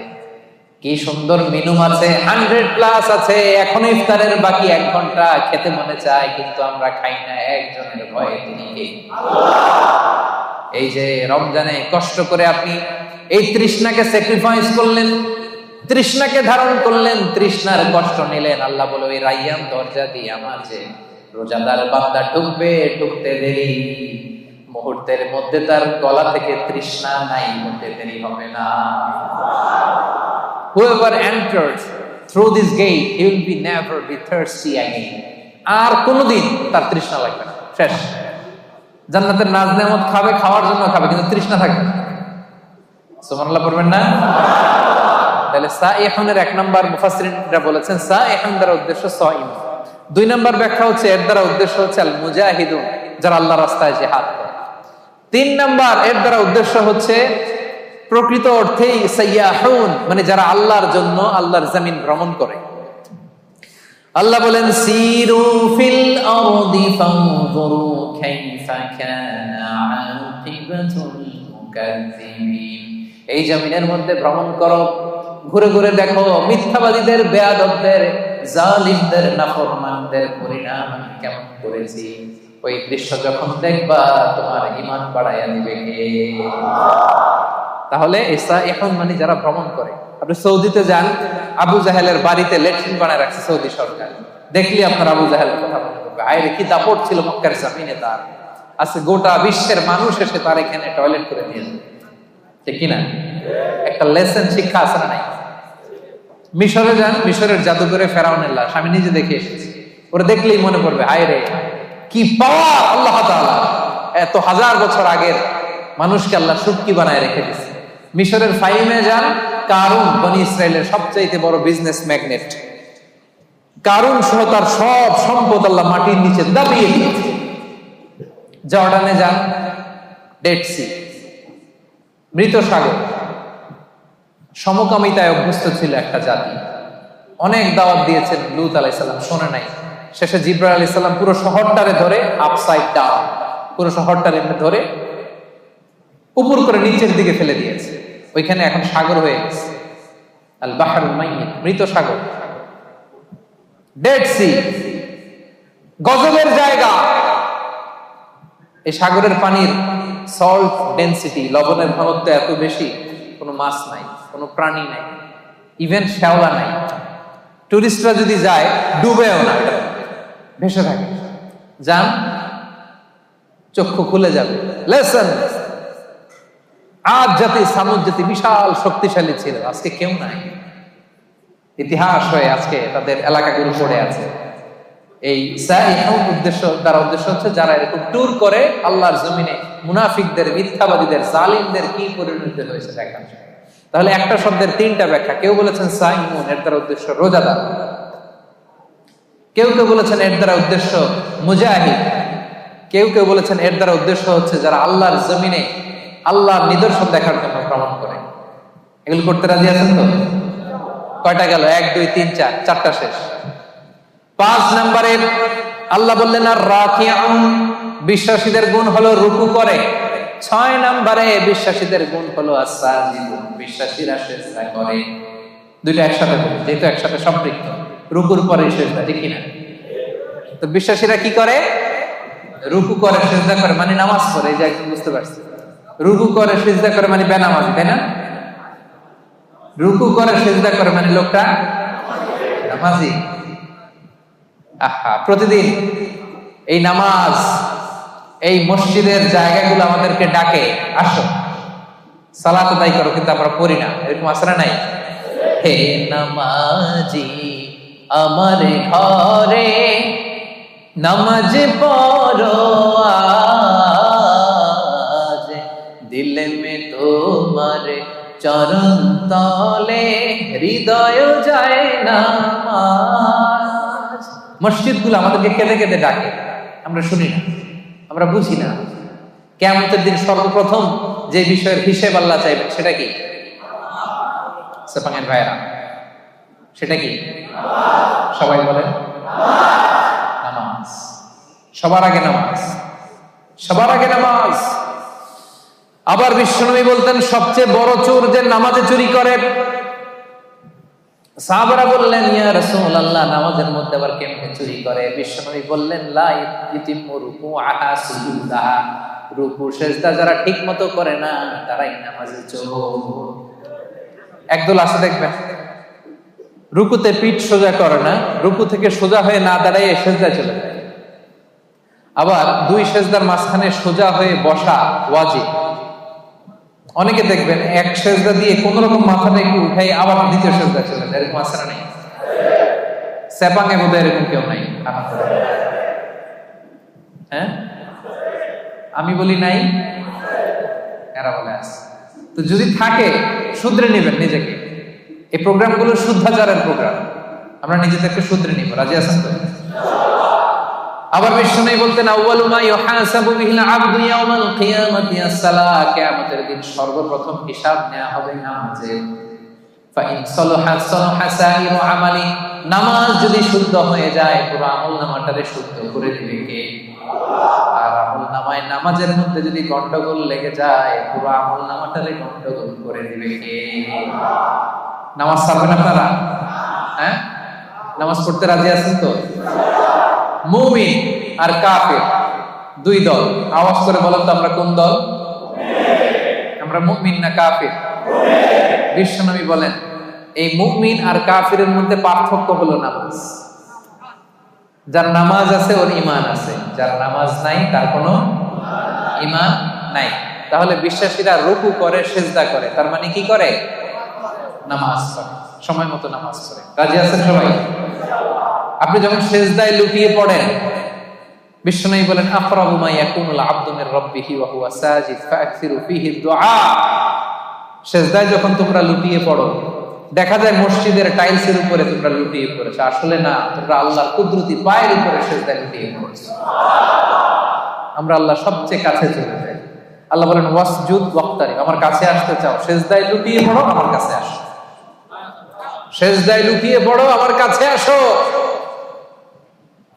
Speaker 2: কি সুন্দর মেনু আছে, 100+ আছে, এখনো ইফতারের বাকি 1 ঘন্টা, খেতে মনে চায় কিন্তু আমরা খাই না, একজনের ভয়ে, তিনি কে? এই যে রমজানে কষ্ট করে আপনি এই তৃষ্ণাকে স্যাক্রিফাইস করলেন, তৃষ্ণাকে ধারণ করলেন, তৃষ্ণার কষ্ট নিলেন। আল্লাহ বলে, ওই রাইয়ান দরজা দিয়ে আমার যে রোজাদার বান্দা ঢুকবে, ঢুকতে দেরি, মুহূর্তের মধ্যে তার গলা থেকে তৃষ্ণা নাই হতে দেরি হবে না। Whoever enters through this gate, he will be never be thirsty again. আর কোনোদিন তার তৃষ্ণা লাগবে না, শেষ। জান্নাতের নাজ নেয়ামত খাবে, খাওয়ার জন্য খাবে, কিন্তু তৃষ্ণা থাকবে না। সুবহানাল্লাহ পড়বেন না? তাহলে সাইহুনের 1 নাম্বার মুফাসসিরিনরা বলেছেন, সাইহুন দ্বারা উদ্দেশ্য সাইম। 2 নাম্বার ব্যাখ্যা হচ্ছে, এর দ্বারা উদ্দেশ্য হচ্ছে আল মুজাহিদুন, যারা আল্লাহর রাস্তায় জিহাদ করে। 3 নাম্বার, এর দ্বারা উদ্দেশ্য হচ্ছে প্রকৃত অর্থেই সাইয়াহুন, মানে যারা আল্লাহর জন্য আল্লাহর জমিন ভ্রমণ করে। আল্লাহ বলেন, সিরু ফিল আরদি ফানজুরু কাইফা কানা আকিবাতুল মুকাজ্জিবিন, এই জমিনের মধ্যে ভ্রমণ করো, ঘুরে ঘুরে দেখো মিথ্যাবাদীদের, বেয়াদবদের, জালিমদের, নাফরমানদের পরিণাম কেমন করেছি। ওই দৃশ্য যখন দেখবা, তোমার ঈমান বাড়াইয়া দিবে কে? তাহলে এখন মানে যারা ভ্রমণ করে, আপনি সৌদিতে যান, আবু জাহেলের বাড়িতে ল্যাট্রিন বানায় রাখছে সৌদি সরকার, দেখলি আপনার আবু জাহেলের কথা মনে করবে, আরে কি দাপট ছিল মক্কার জমিনে তার, আজকে গোটা বিশ্বের মানুষ এসে তার এখানে টয়লেট করে দিয়েছে, ঠিক কিনা? একটা লেসন শিক্ষা আছে না নাই? মিশরে যান, মিশরের জাদুঘরে ফেরাউনের লাশ আমি নিজে দেখে এসেছি। ওরা দেখলেই মনে পড়বে, হায় রে কি পাওয়ার আল্লাহ তাআলা, এত হাজার বছর আগের মানুষকে আল্লাহ সুটকি বানায় রেখে দিয়েছে। মিশরের ফাইমে যান, কারুন বনি ইসরায়েলের সবচাইতে বড় বিজনেস ম্যাগনেট, কারুন সহ তার সব সম্পদ আল্লাহ মাটির নিচে দাবিয়ে দিয়েছে। জর্ডানে যান, ডেড সি, মৃত সাগর, সমকামিতায় অভ্যস্ত ছিল একটা জাতি। অনেক দাওয়াত দিয়েছেন লূত আলাইহিস সালাম, শোনে নাই। শেষে জিবরাইল আলাইহিস সালাম পুরো শহরটারে ধরে আপসাইড ডাউন, পুরো শহরটারে ধরে উপর করে নিচের দিকে ফেলে দিয়েছে। ওইখানে এখন সাগর হয়ে গেছে, আল বাহরুল মাইয়িত, মৃত সাগর, ডেড সি, গজবের জায়গা। এই সাগরের পানির সল্ট ডেনসিটি, লবণের ঘনত্ব এত বেশি, কোনো মাছ নাই, কোনো প্রাণী নাই, ইভেন শ্যাওলা নাই। টুরিস্টরা যদি যায় ডুবেও না, এটা ভেসে থাকে। যান, চক্ষু খুলে যাবে। লেসন, আজ জাতি সামুদ জাতি বিশাল শক্তিশালী ছিল, আজকে কেউ নাই। ইতিহাস হয়ে আজকে তাদের এলাকাগুলো পড়ে আছে। এই উদ্দেশ্য, তার উদ্দেশ্য হচ্ছে যারা এরকম ট্যুর করে আল্লাহর জমিনে মুনাফিকদের, মিথ্যাবাদীদের, জালিমদের কি পরিণতি হয়েছে দেখান। তাহলে একটা শব্দের তিনটা ব্যাখ্যা। কেউ বলেছেন সাইমুন, এর দ্বারা উদ্দেশ্য রোজাদার। কেউ কেউ বলেছেন এর দ্বারা উদ্দেশ্য মুজাহিদ। কেউ কেউ বলেছেন এর দ্বারা উদ্দেশ্য হচ্ছে যারা আল্লাহর জমিনে আল্লাহর নিদর্শন দেখার জন্য ভ্রমণ করে। এগুলো করতে রাজি আছেন তো? কয়টা গেল? 1 2 3 4, চারটা শেষ। 5 নম্বরে আল্লাহ বললেন আর রাকিউন, বিশ্বাসীদের গুণ হলো রুকু করে। 6 নম্বরে বিশ্বাসীদের গুণ হলো আস-সাজিদুন, বিশ্বাসীরা সিজদা করে। দুইটা একসাথে বলি, যেহেতু একসাথে সম্পৃক্ত। রুকুর পরে সিজদা, ঠিক কিনা? তো বিশ্বাসীরা কি করে? রুকু করে, সিজদা করে, মানে নামাজ পড়ে। এই যে একদম বুঝতে পারছি, রুকু করে সিজদা করে মানে বেনামাজি, তাই না? রুকু করে সিজদা করে মানে লোকটা নামাজি। আহা, প্রতিদিন এই নামাজ, এই মসজিদের জায়গাগুলো আমাদেরকে ডাকে, আসো সালাত আদায় করো, কিন্তু আমরা পড়ি না। এরকম আসরা নাই? হে নামাজি আমার ঘরে নামাজ পড়ো আজ, দিল মে তোমার চরণ তলে হৃদয় যায় নামাজ। মসজিদগুলো আমাদেরকে কেঁদে কেঁদে ডাকে, আমরা শুনি না, আমরা বুঝি না। কিয়ামতের দিন সর্বপ্রথম যে বিষয়ের হিসেব আল্লাহ চাইবেন সেটা কি? সেপাঙের ভাইরা, সেটা কি? সবাই বলেন নামাজ। সবার আগে নামাজ, সবার আগে নামাজ। আবার বিশ্বনবী বলতেন সবচেয়ে বড় চোর যে নামাজে চুরি করে। সাহাবারা বললেন ইয়া রাসূলুল্লাহ, নামাজের মধ্যে আবার কেমনে চুরি করে? বিশ্বনবী বললেন লা ইতিমু রুকুআহা সুজুদাহা, রুকু সিজদা যারা ঠিকমতো করে না তারাই নামাজে চোর। একদল আছে দেখবেন রুকুতে পিঠ সোজা করে না, রুকু থেকে সোজা হয়ে না দাঁড়ায় সিজদা চলে যায়। আবার 2 সিজদার মাঝখানে সোজা হয়ে বসা ওয়াজিব। অনেকে দেখবেন এক সিজদা দিয়ে কোন রকম মাথাটা একটু উঠাই আবার দ্বিতীয় সিজদা চলে যায়। এরকম আছে না? নেই? সেপাঙে বোধহয় এরকম কেউ নাই। হ্যাঁ, আমি বলি নাই, এরা বলে আছে। তো যদি থাকে শুধরে নেবেন নিজেকে। এই প্রোগ্রামগুলো শুদ্ধাচারের প্রোগ্রাম, আমরা নিজেদেরকে শুধরে নিব। রাজি আছেন তো? আবার বিশ্বনবী বলতেন আউয়ালু মা ইউহাসাবু বিহিল আবদু ইয়াউমাল কিয়ামাতি as-সালাহ, কিয়ামতের দিন সর্বপ্রথম হিসাব নেওয়া হবে নামাজের। ফা ইন সালাহা সালাহা সাইরু আমালি, নামাজ যদি শুদ্ধ হয়ে যায় পুরো আমলনামাটারে শুদ্ধ করে দিবে কে? আর আমলনামায় নামাজের মধ্যে যদি গন্ডগোল লেগে যায় পুরো আমলনামাটারে গন্ডগোল করে দিবে কে? নামাজ ছাড়বেন আপনারা? হ্যাঁ, নামাজ পড়তে রাজি আছেন তো? মুমিন আর কাফির 2 দল। আওয়াজ করে বলেন তো আমরা কোন দল? আমরা মুমিন না কাফির? বিশ্বনবী বলেন এই মুমিন আর কাফিরের মধ্যে পার্থক্য হলো নামাজ। যার নামাজ আছে ওর ঈমান আছে, যার নামাজ নাই তার কোনো ঈমান নাই। তাহলে বিশ্বাসীরা রুকু করে, সিজদা করে, তার মানে কি করে? নামাজ পড়ে, সময় মতো নামাজ পড়ে। রাজি আছেন সবাই? আপনি যখন সিজদায় লুটিয়ে পড়েন, বিশ্বনবী বলেন আকরাবু মা ইয়াকুনুল আবদু মির রাব্বিহি ওয়া হুয়া সাজিদ ফাআকসিরু ফীহি দুআ। সিজদায় যখন তোমরা লুটিয়ে পড়ো, দেখা যায় মসজিদের টাইলসের উপরে তোমরা লুটিয়ে পড়েছো, আসলে না, তোমরা আল্লাহর কুদরতি পায়ের উপরে সিজদায় লুটিয়ে পড়েছো। আমরা আল্লাহ সবচেয়ে কাছে চলে যাই। আল্লাহ বলেন ওয়াসজুদ ওয়াক্তারিব, আমার কাছে আসতে চাও, সিজদায় লুটিয়ে পড়ো, আমার কাছে আসো। সিজদায় লুটিয়ে পড়ো, আমার কাছে আসো।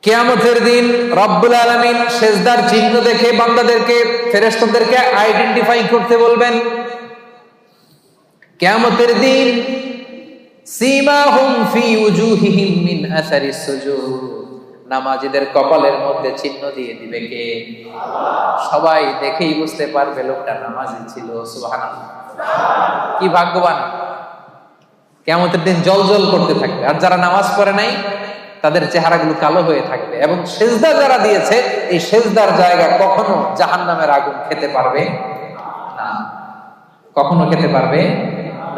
Speaker 2: কিয়ামতের দিন রব্বুল আলামিন সিজদার চিহ্ন দেখে বান্দাদেরকে, ফেরেশতাদেরকে আইডেন্টিফাই করতে বলবেন। কিয়ামতের দিন সীমাহুম ফি উজুহিহিম মিন আসারিস সুজুদ, নামাজীদের কপালের মধ্যে চিহ্ন দিয়ে দিবে কে? সবাই দেখেই বুঝতে পারবে লোকটা নামাজি ছিল। সুবহানাল্লাহ, কি ভাগ্যবান! কিয়ামতের দিন জ্বলজ্বল করতে থাকবে, আর যারা নামাজ পড়ে নাই তাদের চেহারাগুলো কালো হয়ে থাকবে। এবং সিজদা যারা দিয়েছে, এই সিজদার জায়গা কখনো জাহান্নামের আগুন খেতে পারবে না, কখনো খেতে পারবে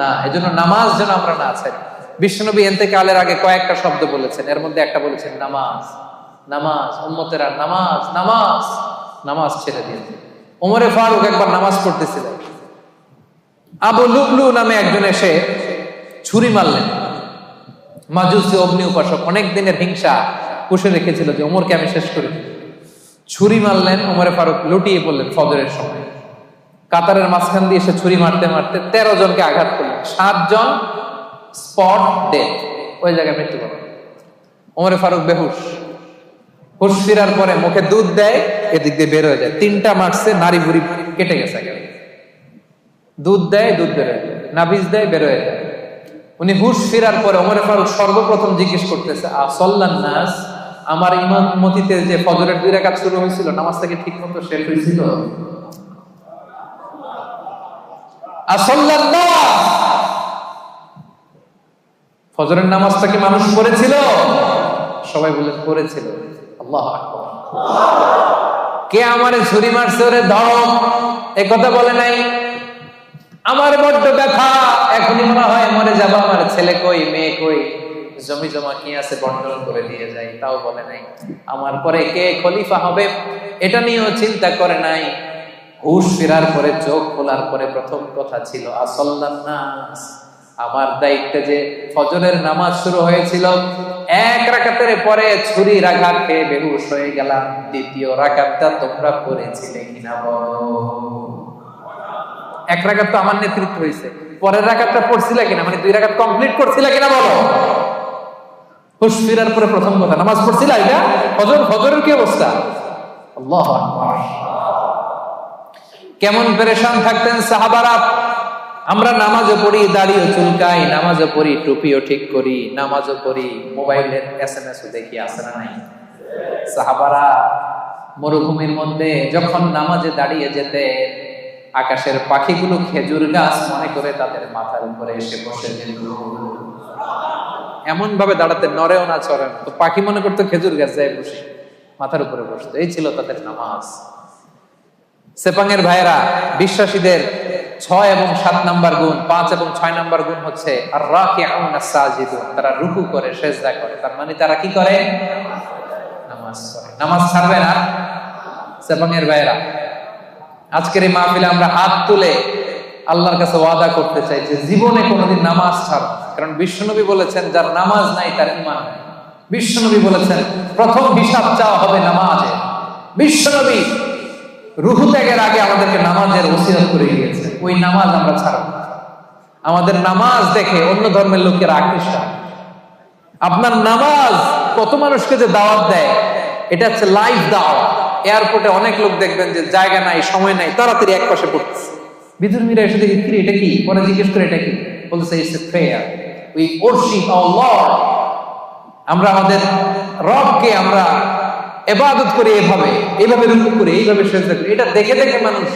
Speaker 2: না। এজন্য নামাজ যেন আমরা না ছাড়ি। বিশ্বনবী ইন্তেকালের আগে কয়েকটা শব্দ বলেছেন, এর মধ্যে একটা বলেছেন নামাজ। নামাজ, উম্মতেরা নামাজ, নামাজ, নামাজ ছেড়ে দিয়েছে। ওমরে ফারুক একবার নামাজ পড়তেছিলেন, আবু লুবলু নামে একজন এসে ছুরি মারলেন। মাজুসি অগ্নি উপাসক, অনেক দিনের হিংসা পুষে রেখেছিল যে ওমরকে আমি শেষ করে দিই। ছুরি মারলেন, ওমরে ফারুক লুটিয়ে পড়লেন ফজরের সময়। কাতারের মাঝখান দিয়ে এসে ছুরি মারতে মারতে 13 জনকে আঘাত করলেন, 7 জন স্পট ডেথ, ওই জায়গায় মৃত্যুবরণ। ওমরে ফারুক বেহুশ, হুশ ফিরার পরে মুখে দুধ দেয়, এদিক দিয়ে বের হয়ে যায়। 3টা মারছে, নারী বুড়ি কেটে গেছে। দুধ দেয়, দুধ বের হয়ে যায়, নাভিজ দেয়, বের হয়ে যায়। উনি হুশ ফিরার পরে ওমরে ফারুক সর্বপ্রথম জিজ্ঞেস করতেছে, আসল্লান নাস, আমার ইমামতিতে যে ফজরের 2 রাকাত শুরু হয়েছিল, নামাজটা কি ঠিক মতো শেষ হয়েছিল? আসল্লান নাস, ফজরের নামাজটা কি মানুষ পড়েছিল? সবাই বলে পড়েছিল। আল্লাহু আকবার। কে আমারে ছুরি মারছে, ওরে ধরো, এ কথা বলে নাই। আমার বড্ড ব্যথা, এখনই মনে হয় মরে যাবো, আমার ছেলে কই, মেয়ে কই, জমি জমা কি আছে বন্টন করে দিয়ে যাই, তাও বলে নাই। আমার পরে কে খলিফা হবে এটা নিয়েও চিন্তা করে নাই। হুশ ফেরার পরে, চোখ খোলার পরে প্রথম কথা ছিল আসল্লান নাস, আমার দায়িত্বে যে ফজরের নামাজ শুরু হয়েছিল, 1 রাকাতের পরে ছুরির আঘাত খেয়ে বেহুশ হয়ে গেলাম, 2য় রাকাতটা তোমরা পড়েছিলে কিনা বলো? 1 রাকাত তো আমার নেতৃত্ব হয়েছে, পরের রাকাতটা পড়ছিলা কিনা, মানে 2 রাকাত কমপ্লিট করছিলা কিনা বলো? হুশ ফিরার পরে প্রথম কথা, নামাজ পড়ছিলা? এটা ফজরের কি অবস্থা? আল্লাহু আকবার। কেমন পেরেশান থাকতেন সাহাবারা। আমরা নামাজও পড়ি, দাড়িও চুলকাই, নামাজও পড়ি, টুপিও ঠিক করি, নামাজও পড়ি, মোবাইলের SMS দেখি, আছে না নাই? সাহাবারা মরুভূমির মধ্যে যখন নামাজে দাঁড়িয়ে যেতে, আকাশের পাখিগুলো খেজুর গাছ মনে করে তাদের মাথার উপরে এসে বসে যেত। এমন ভাবে দাঁড়াতে, নড়েও না চড়েও না, তো পাখি মনে করতো খেজুর গাছ যায় বসে, মাথার উপরে বসতো। এই ছিল তাদের নামাজ। সেপাঙের ভাইয়েরা, বিশ্বাসীদের 6 এবং 7 নাম্বার গুণ, 5 এবং 6 নাম্বার গুণ হচ্ছে আর রাকিউন সাজিদুন, তারা রুকু করে, সিজদা করে। তার মানে তারা কি করে? নামাজ পড়ে। নামাজ ছাড়বে না সেপাঙের ভাইয়েরা। আজকের এই মাহফিলে আমরা হাত তুলে আল্লাহর কাছে ওয়াদা করতে চাই যে জীবনে কোনোদিন নামাজ ছাড়ব না। কারণ বিশ্বনবী বলেছেন যার নামাজ নাই তার ঈমান নাই। বিশ্বনবী বলেছেন প্রথম হিসাব চাওয়া হবে নামাজে। বিশ্বনবী রুহু ত্যাগের আগে আমাদেরকে নামাজের ওসিয়ত করে গিয়েছে, ওই নামাজ আমরা ছাড়ব না। আমাদের নামাজ দেখে অন্য ধর্মের লোকেরা আকৃষ্ট। আপনার নামাজ কত মানুষকে যে দাওয়াত দেয়, এটা হচ্ছে লাইভ দাওয়াত। এয়ারপোর্টে অনেক লোক দেখবেন যে জায়গা নাই, সময় নাই, তাড়াতাড়ি এক পাশে পড়তেছে। বিধর্মীরা এসে দেখি, কি এটা কি? পরে জিজ্ঞেস করে এটা কি, বলছে it's a prayer, we worship our lord. আমরা আমাদের রবকে আমরা ইবাদত করি, এইভাবে রুকু করি, এইভাবে সিজদা করি। এটা দেখে দেখে মানুষ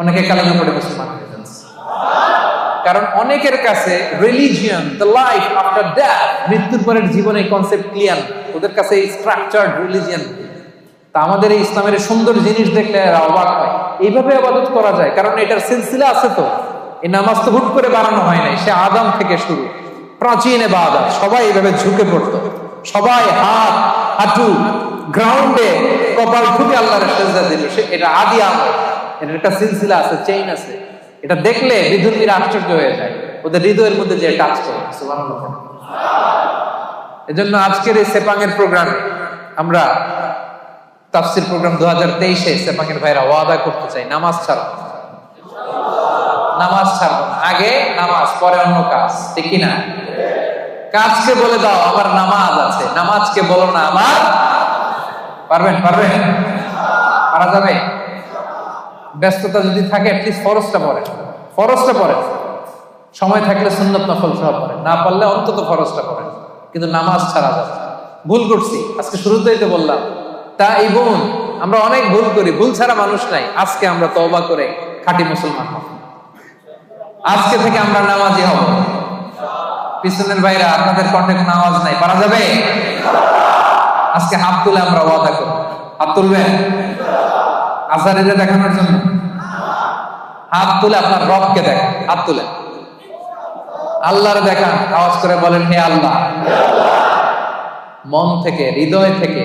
Speaker 2: অনেকে কালেমা পড়ে মুসলমান হয়ে যাচ্ছে। কারণ অনেকের কাছে religion, the life after death, মৃত্যুর পরের জীবনে কনসেপ্ট ক্লিয়ার, ওদের কাছে স্ট্রাকচার্ড রিলিজিয়ন। তা আমাদের এই ইসলামের সুন্দর জিনিস দেখলে এরা অবাক হয়। এইভাবে ইবাদত করা যায়, কারণ এটার সিলসিলা আছে। তো এই নামাজ তো হুট করে বানানো হয় নাই, সে আদম থেকে শুরু, প্রাচীন ইবাদত। সবাই এইভাবে ঝুঁকে পড়তো, সবাই হাত হাঁটু গ্রাউন্ডে কপাল ঠুকে আল্লাহর সেজদা দিল। এটা আদি আমল, এটার একটা সিলসিলা আছে, চেইন আছে। এটা দেখলে বিধর্মীরা আশ্চর্য হয়ে যায়, ওদের হৃদয়ের মধ্যে যে টাচ করে। সুবহানাল্লাহ। এজন্য আজকের এই সেপাঙের প্রোগ্রামে আমরা তাফসীর প্রোগ্রাম 2023-এ সেপাঙের ভাইরা ওয়াদা করতে চাই, নামাজ ছাড়ব না, নামাজ ছাড়ব না। আগে নামাজ, পরে অন্য কাজ, ঠিক কি না? কাজকে বলে দাও আমার নামাজ আছে, নামাজকে বলো না আমার। পারবেন? পারবেন? পারা যাবে? ব্যস্ততা যদি থাকে অ্যাটলিস্ট ফরজটা পড়েন, ফরজটা পড়েন। সময় থাকলে সুন্নত নফল সহ পড়েন, না পারলে অন্তত ফরজটা পড়েন, কিন্তু নামাজ ছাড়া যাবে। ভুল করছি, আজকে শুরুতেই তো বললাম। তা এই বোন, আমরা অনেক ভুল করি, ভুল ছাড়া মানুষ নাই। আজকে আমরা তওবা করে খাঁটি মুসলমান হব, আজকে থেকে আমরা নামাজি হব। পিছনের ভাইরা, আপনাদের কণ্ঠে কোনো আওয়াজ নাই, পারা যাবে? আজকে হাত তুলে আমরা ওয়াদা করব। হাত তুলবেন আজারিরে দেখানোর জন্য? হাত তুলে আপনার রবকে দেখান, হাত তুলে আল্লাহরে দেখান, আওয়াজ করে বলেন হে আল্লাহ। মন থেকে, হৃদয় থেকে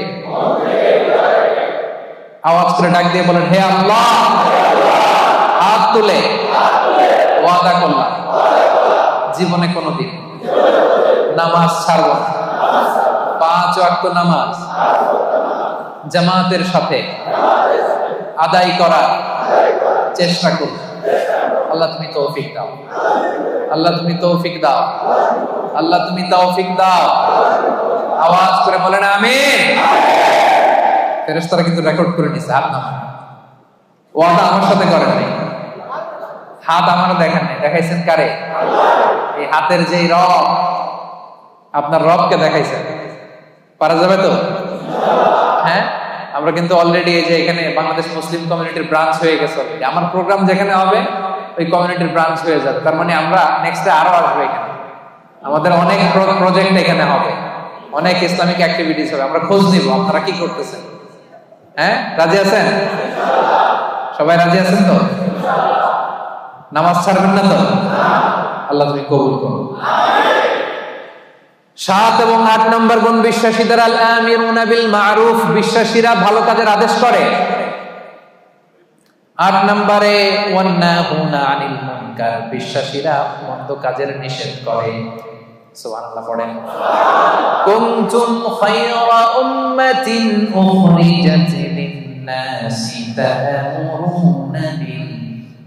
Speaker 2: আওয়াজ করে ডাক দিয়ে বলেন হে আল্লাহ। হাত তুলে ওয়াদা করলাম জীবনে কোনোদিন নামাজ ছাড়ব না, 5 ওয়াক্ত নামাজ জামাতের সাথে আদায় করার চেষ্টা করব। আল্লাহ তুমি তৌফিক দাও, আল্লাহ তুমি তৌফিক দাও, আল্লাহ তুমি তৌফিক দাও। আওয়াজ করে বলেন আমিন। ফেরেশতারা কিন্তু রেকর্ড করে নিছে, হাত নামান। ওয়াদা আমার সাথে করেন নাই, হাত আমার দেখেন নাই, দেখাইছেন কারে? এই হাতের যেই রব, আপনার রবকে দেখাইছেন। পারা যাবে তো? হ্যাঁ, আমরা কিন্তু অলরেডি এই যে এখানে বাংলাদেশ মুসলিম কমিউনিটির ব্রাঞ্চ হয়ে গেছে। আমার প্রোগ্রাম যেখানে হবে ওই কমিউনিটির ব্রাঞ্চ হয়ে যাবে। তার মানে আমরা নেক্সটে আরো আসবো এখানে, আমাদের অনেক প্রজেক্ট এখানে হবে, অনেক ইসলামিক অ্যাক্টিভিটিস হবে। আমরা খোঁজ নিব আপনারা কি করতেছেন। হ্যাঁ, রাজি আছেন? সবাই রাজি আছেন তো? নামাজ ছাড়বেন না তো? আল্লাহ তুমি কবুল করো। 7 এবং 8 নম্বর গুণ বিশ্বাসীদের আল আমিরুনা বিল মারুফ, বিশ্বাসীরা ভালো কাজের আদেশ করে। 8 নম্বরে ওয়ান্নাহুনা আনিল মুনকার, বিশ্বাসীরা মন্দ কাজের নিষেধ করে। সুবহানাল্লাহ পড়েন। কুনতুম খায়রা উম্মাতিন উখরিজাত লিন-নাসি তা'মুরুনা বিল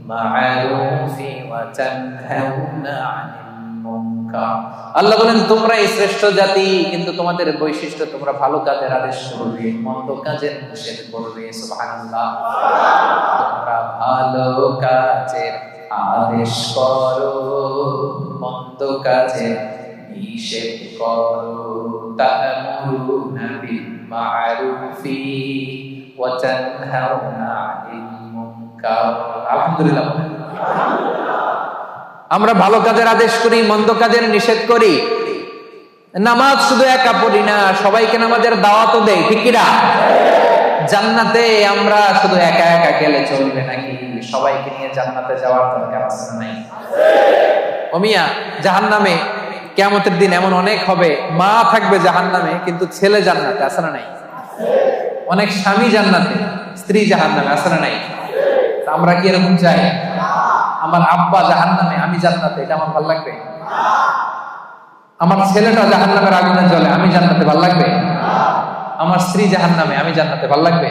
Speaker 2: মা'রুফি ওয়া তানহাউনা আনিল মুনকার। আল্লাহ বলেন তোমরা এই শ্রেষ্ঠ জাতি, কিন্তু তোমাদের বৈশিষ্ট্য তোমরা ভালো কাজের আদেশ করবে, মন্দ কাজের নিষেধ করবে। সুবহানাল্লাহ। তোমরা ভালো কাজের আদেশ করো, মন্দ কাজের নিষেধ করো। তা'মুরুনা বিল মা'রুফি ওয়া তানহাউনা আনিল মুনকার। আলহামদুলিল্লাহ। আমরা ভালো কাজের আদেশ করি, মন্দ কাজের নিষেধ করি। নামাজ শুধু একা পড়ি না, সবাইকে নামাজের দাওয়াতও দেই, ঠিক কি না? জান্নাতে আমরা শুধু একা একা গেলে চলবে নাকি? সবাইকে নিয়ে জান্নাতে যাওয়ার দরকার আছে না নাই? ও মিয়া, জাহান্নামে কিয়ামতের দিন এমন অনেক হবে, মা থাকবে জাহান্নামে কিন্তু ছেলে জান্নাতে, আছে না নাই? অনেক স্বামী জান্নাতে, স্ত্রী জাহান্নামে, আছে না নাই? আমরা কি এরকম চাই? আমার আব্বা জাহান্নামে, আমি জান্নাতে, এটা আমার ভালো লাগবে? আমার ছেলেটা জাহান্নামের আগুনে জ্বলে, আমি জান্নাতে, ভালো লাগবে? আমার স্ত্রী জাহান্নামে, আমি জান্নাতে, ভালো লাগবে?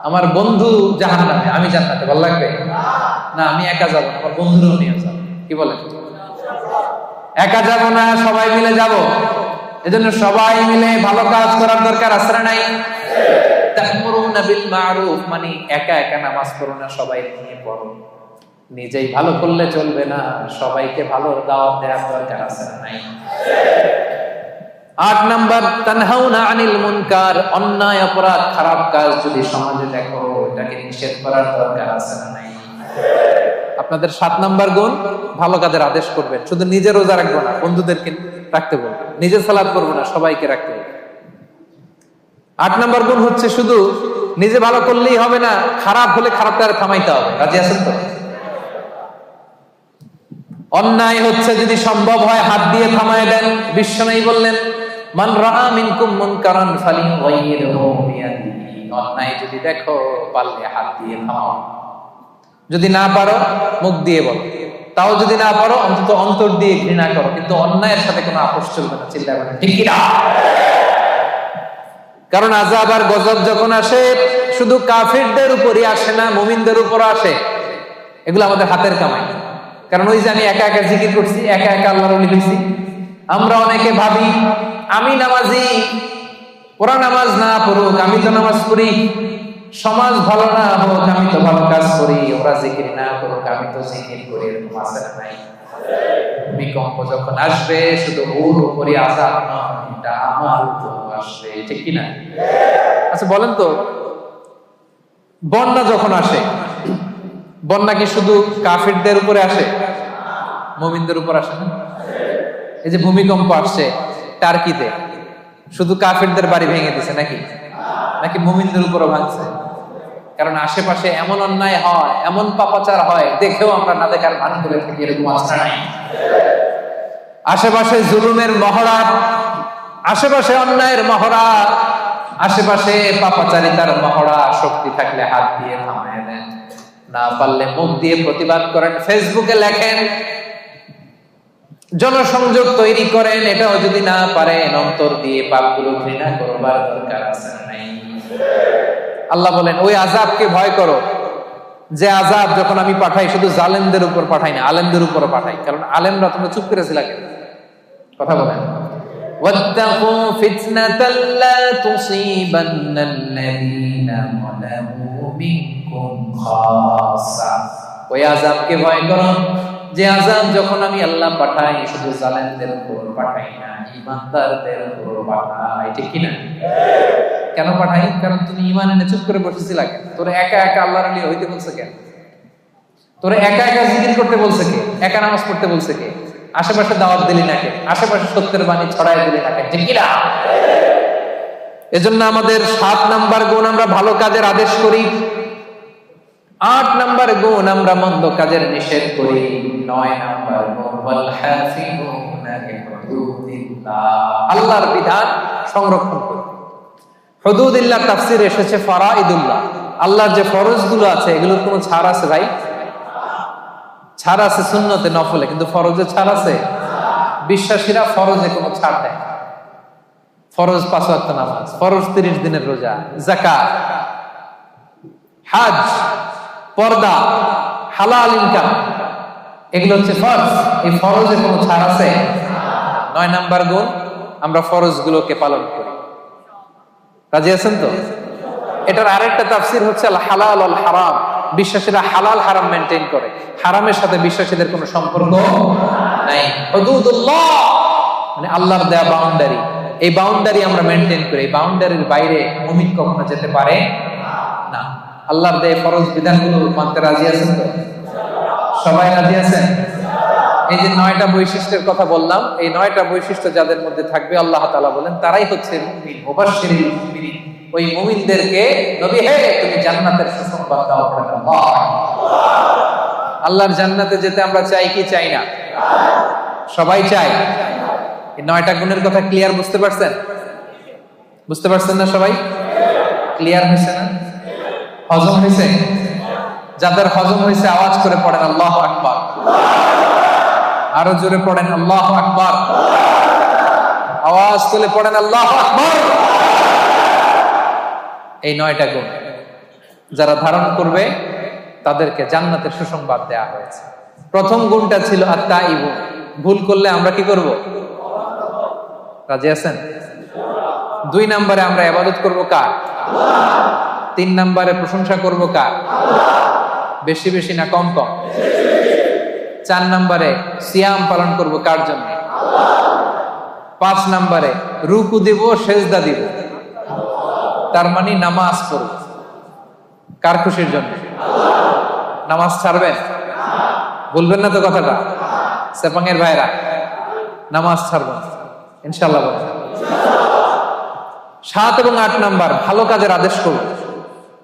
Speaker 2: আমার বন্ধু জাহান্নামে, আমি জান্নাতে, ভালো লাগবে? না, আমি একা যাব না, আমার বন্ধুরাও নিয়ে যাব। কি বলেন? একা যাব না, সবাই মিলে যাব। এজন্য সবাই মিলে ভালো কাজ করার দরকার আছে না নাই? তা'মুরুনা বিল মা'রুফ মানে একা একা নামাজ পড়ো না, সবাই নিয়ে পড়ো। নিজেই ভালো করলে চলবে না, সবাইকে ভালো দাওয়াত দেওয়ার দরকার আছে না নাই? 8 নাম্বার তানহাউনা আনিল মুনকার, অন্যায় অপরাধ খারাপ কাজ যদি সমাজে দেখো এটাকে নিষেধ করার দরকার আছে না নাই? আপনাদের 7 নাম্বার গুণ ভালো কাজের আদেশ করবেন, শুধু নিজে রোজা রাখবো না, বন্ধুদেরকে রাখতে বলবেন, নিজে সালাত করবো না, সবাইকে রাখতে বলবেন। 8 নাম্বার গুণ হচ্ছে শুধু নিজে ভালো করলেই হবে না, খারাপ হলে খারাপটা থামাইতে হবে। রাজি আছেন তো? অন্যায় হচ্ছে যদি সম্ভব হয় হাত দিয়ে থামায় দেন। বিশ্বনবী বললেন, মান রাআ মিনকুম মুনকারান ফালিয়ুগাইয়িরহু বিয়াদিহি। অন্যায় যদি দেখো পারলে হাত দিয়ে থামাও, যদি না পারো মুখ দিয়ে বলো, তাও যদি না পারো অন্তত অন্তর দিয়ে ঘৃণা করো, কিন্তু অন্যায়ের সাথে কোনো আপোষ চলবে না। চিল্লায় বলেন ঠিক কি না? কারণ আযাব আর গজব যখন আসে শুধু কাফিরদের উপরই আসে না, মুমিনদের উপর আসে। এগুলো আমাদের হাতের কামাই। কারণ ওই যে আমি একা একা জিকির করছি, একা একা আল্লাহর ওলি হইছি। আমরা অনেকে ভাবি আমি নামাজি, ওরা নামাজ না পড়ুক আমি তো নামাজ পড়ি, সমাজ ভালো না হোক আমি তো ভালো কাজ করি, ওরা জিকির না করুক আমি তো জিকির করি। এরকম আছে না নাই? ভূমিকম্প যখন আসবে শুধু ওর উপরই আযাব নয়, এটা আমার উপর আসবে। ঠিক কি না? আচ্ছা বলেন তো, বন্যা যখন আসে, বন্যা কি শুধু কাফিরদের উপরে আসে, মুমিনদের উপর আসে না? এই যে ভূমিকম্প আসছে টার্কিতে, শুধু কাফিরদের বাড়ি ভেঙে দিছে নাকি? নাকি মুমিনদের উপরও ভাঙছে? কারণ আশেপাশে এমন অন্যায় হয়, এমন পাপাচার হয়, দেখেও আমরা না দেখার ভান করে থাকি। এরকম আছে নাই? আশেপাশে জুলুমের মহড়া, আশেপাশে অন্যায়ের মহড়া, আশেপাশে পাপাচারিতার মহড়া। শক্তি থাকলে হাত দিয়ে থামায় দেন, না পারলে মুখ দিয়ে প্রতিবাদ করেন, ফেসবুকে লেখেন, জনসংযোগ তৈরি করেন। এটাও যদি না পারেন অন্তর দিয়ে পাপগুলো ঘৃণা করবার দরকার আছে নাই? আল্লাহ বলেন ওই আযাবকে ভয় করো, যে আযাব যখন আমি পাঠাই শুধু জালেমদের উপর পাঠাই না, আলেমদের উপর পাঠাই। কারণ আলেমরা তোমরা চুপ করেছিল কেন? কথা বলেন। ওয়াত্তাকু ফিতনাতাল লা তুসিবান্নাল্লাযীনা যালামু মিনকুম খাসসা। ওই আযাবকে ভয় করো যে আযাব যখন আমি আল্লাহ পাঠাই শুধু জালেমদের উপর পাঠাই না, ঈমানদারদের উপর পাঠাই। ঠিক কি না? কেন পাঠাই? কারণ তুমি ঈমান এনে চুপ করে বসেছিল কেন? তোরে একা একা আল্লাহর ওলি হইতে বলছে কেন? তোরে একা একা জিকির করতে বলছে কে? একা নামাজ পড়তে বলছে কে? আশেপাশে দাওয়াত দিলি না কে? আশেপাশে সত্যের বাণী ছড়ায় দিলি না কে? ঠিক কি না? এজন্য আমাদের 7 নাম্বার গুণ আমরা ভালো কাজের আদেশ করি, 8 নাম্বার গুণ আমরা মন্দ কাজের নিষেধ করি, 9 নাম্বার গুণ ওয়াল হাফিজুনা লিহুদুদিল্লাহ, আল্লাহর বিধান সংরক্ষণ করি। হুদুদিল্লাহ তাফসীরে এসেছে ফারাইদুল্লাহ, আল্লাহর যে ফরজগুলো আছে এগুলোর কোনো ছাড় আছে ভাই? ছাড় আছে সুন্নতে নফলে, কিন্তু ফরজে ছাড় আছে? বিশ্বাসীরা ফরজে কোনো ছাড় দেয়। ফরজ 5 ওয়াক্ত নামাজ, ফরজ 30 দিনের রোজা, যাকাত, হজ, পর্দা, হালাল ইনকাম, এগুলো হচ্ছে ফরজ। এই ফরজে কোনো ছাড় আছে? 9 নাম্বার গুণ আমরা ফরজগুলোকে পালন করি। রাজি আছেন তো? এটার আরেকটা তাফসীর হচ্ছে আল হালাল ওয়াল হারাম। বিশ্বাসীরা হালাল হারাম মেইনটেইন করে, হারামের সাথে বিশ্বাসীদের কোনো সম্পর্ক নাই। হুদুদুল্লাহ মানে আল্লাহর দেয়া বাউন্ডারি, এই বাউন্ডারি আমরা মেইনটেইন করি। এই বাউন্ডারির বাইরে মুমিন কখনো যেতে পারে না। আল্লাহর দেয়া ফরজ বিধানগুলো মানতে রাজি আছেন তো? সবাই রাজি আছেন? এই যে 9টা বৈশিষ্ট্যের কথা বললাম, এই 9টা বৈশিষ্ট্য যাদের মধ্যে থাকবে আল্লাহ তাআলা বলেন তারাই হচ্ছে মুমিন। মুবাশশিরিল মুমিনিন, ওই মুমিনদেরকে নবী হে তুমি জান্নাতের সুসংবাদ দাও। আল্লাহর জান্নাতে যেতে আমরা চাই কি চাই না? সবাই চাই। এই 9টা গুণের কথা ক্লিয়ার বুঝতে পারছেন? বুঝতে পারছেন না সবাই? ক্লিয়ার হয়েছে না? হজম হয়েছে? যাদের হজম হয়েছে আওয়াজ করে পড়েন আল্লাহু আকবার। আরো জোরে পড়েন আল্লাহু আকবার। আওয়াজ তুলে পড়েন আল্লাহু আকবার। এই 9টা গুণ যারা ধারণ করবে তাদেরকে জান্নাতের সুসংবাদ দেয়া হয়েছে। প্রথম গুণটা ছিল আত-তাইবুন, ভুল করলে আমরা কি করব? রাজি আছেন? 2 নম্বরে আমরা ইবাদত করব কার? আল্লাহ। 3 নম্বরে প্রশংসা করব কার? আল্লাহ। বেশি বেশি না কম কম? 4 নম্বরে সিয়াম পালন করব কার জন্য? আল্লাহ। 5 নম্বরে রুকু দিব, সেজদা দিব, তার মানে নামাজ পড়ব কার খুশির জন্য? আল্লাহ। নামাজ ছাড়বেন? বলবেন না তো কথাটা? সেপাঙের ভাইরা নামাজ ছাড়বেন ইনশাআল্লাহ বলেন। 7 এবং 8 নাম্বার ভালো কাজের আদেশ করব।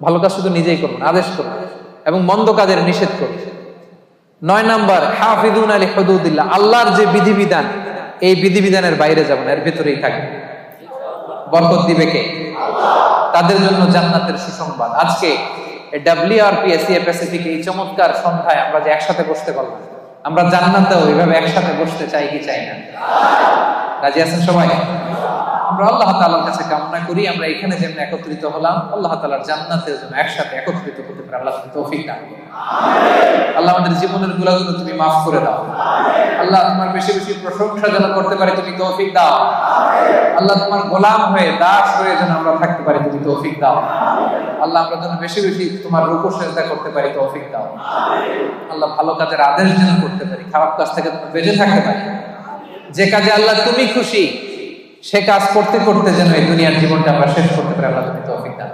Speaker 2: ভালো কাজ শুধু নিজেই করবেন, আদেশ করবেন এবং মন্দ কাজের নিষেধ করবেন। 9 নাম্বার, হাফিজুন আলি হুদুদিল্লাহ, আল্লাহর যে বিধিবিধান এই বিধিবিধানের বাইরে যাবেন, এর ভেতরেই থাকবেন। বরকত দিবে কে? তাদের জন্য জান্নাতের সুসংবাদ। আজকে WRP এশিয়া প্যাসিফিক এই চমৎকার সন্ধ্যায় আমরা যে একসাথে বসতে পারলাম, আমরা জান্নাতেও এইভাবে একসাথে বসতে চাই কি চাই না? রাজি আছেন সবাই? আমরা আল্লাহ তাআলার কাছে কামনা করি আমরা এখানে যেমন একত্রিত হলাম, আল্লাহ তাআলার জান্নাতেও যেন একসাথে একত্রিত হতে পারি। আল্লাহ তৌফিক দান করুন। আল্লাহ আমাদের জীবনের গুনাহগুলো তুমি মাফ করে দাও। আল্লাহ তোমার বেশি বেশি প্রশংসা যেন করতে পারি, তুমি তৌফিক দাও। আল্লাহ তোমার গোলাম হয়ে, দাস হয়ে যেন আমরা থাকতে পারি, তুমি তৌফিক দাও। আল্লাহ আমরা যেন বেশি বেশি তোমার রুকু সিজদা করতে পারি, তৌফিক দাও। আল্লাহ ভালো কাজের আদেশ যেন করতে পারি, খারাপ কাজ থেকে যেন বেঁচে থাকতে পারি। যে কাজে আল্লাহ তুমি খুশি সে কাজ করতে করতে যেন এই দুনিয়ার জীবনটা আমরা শেষ করতে পারি, আল্লাহ তুমি তৌফিক দাও।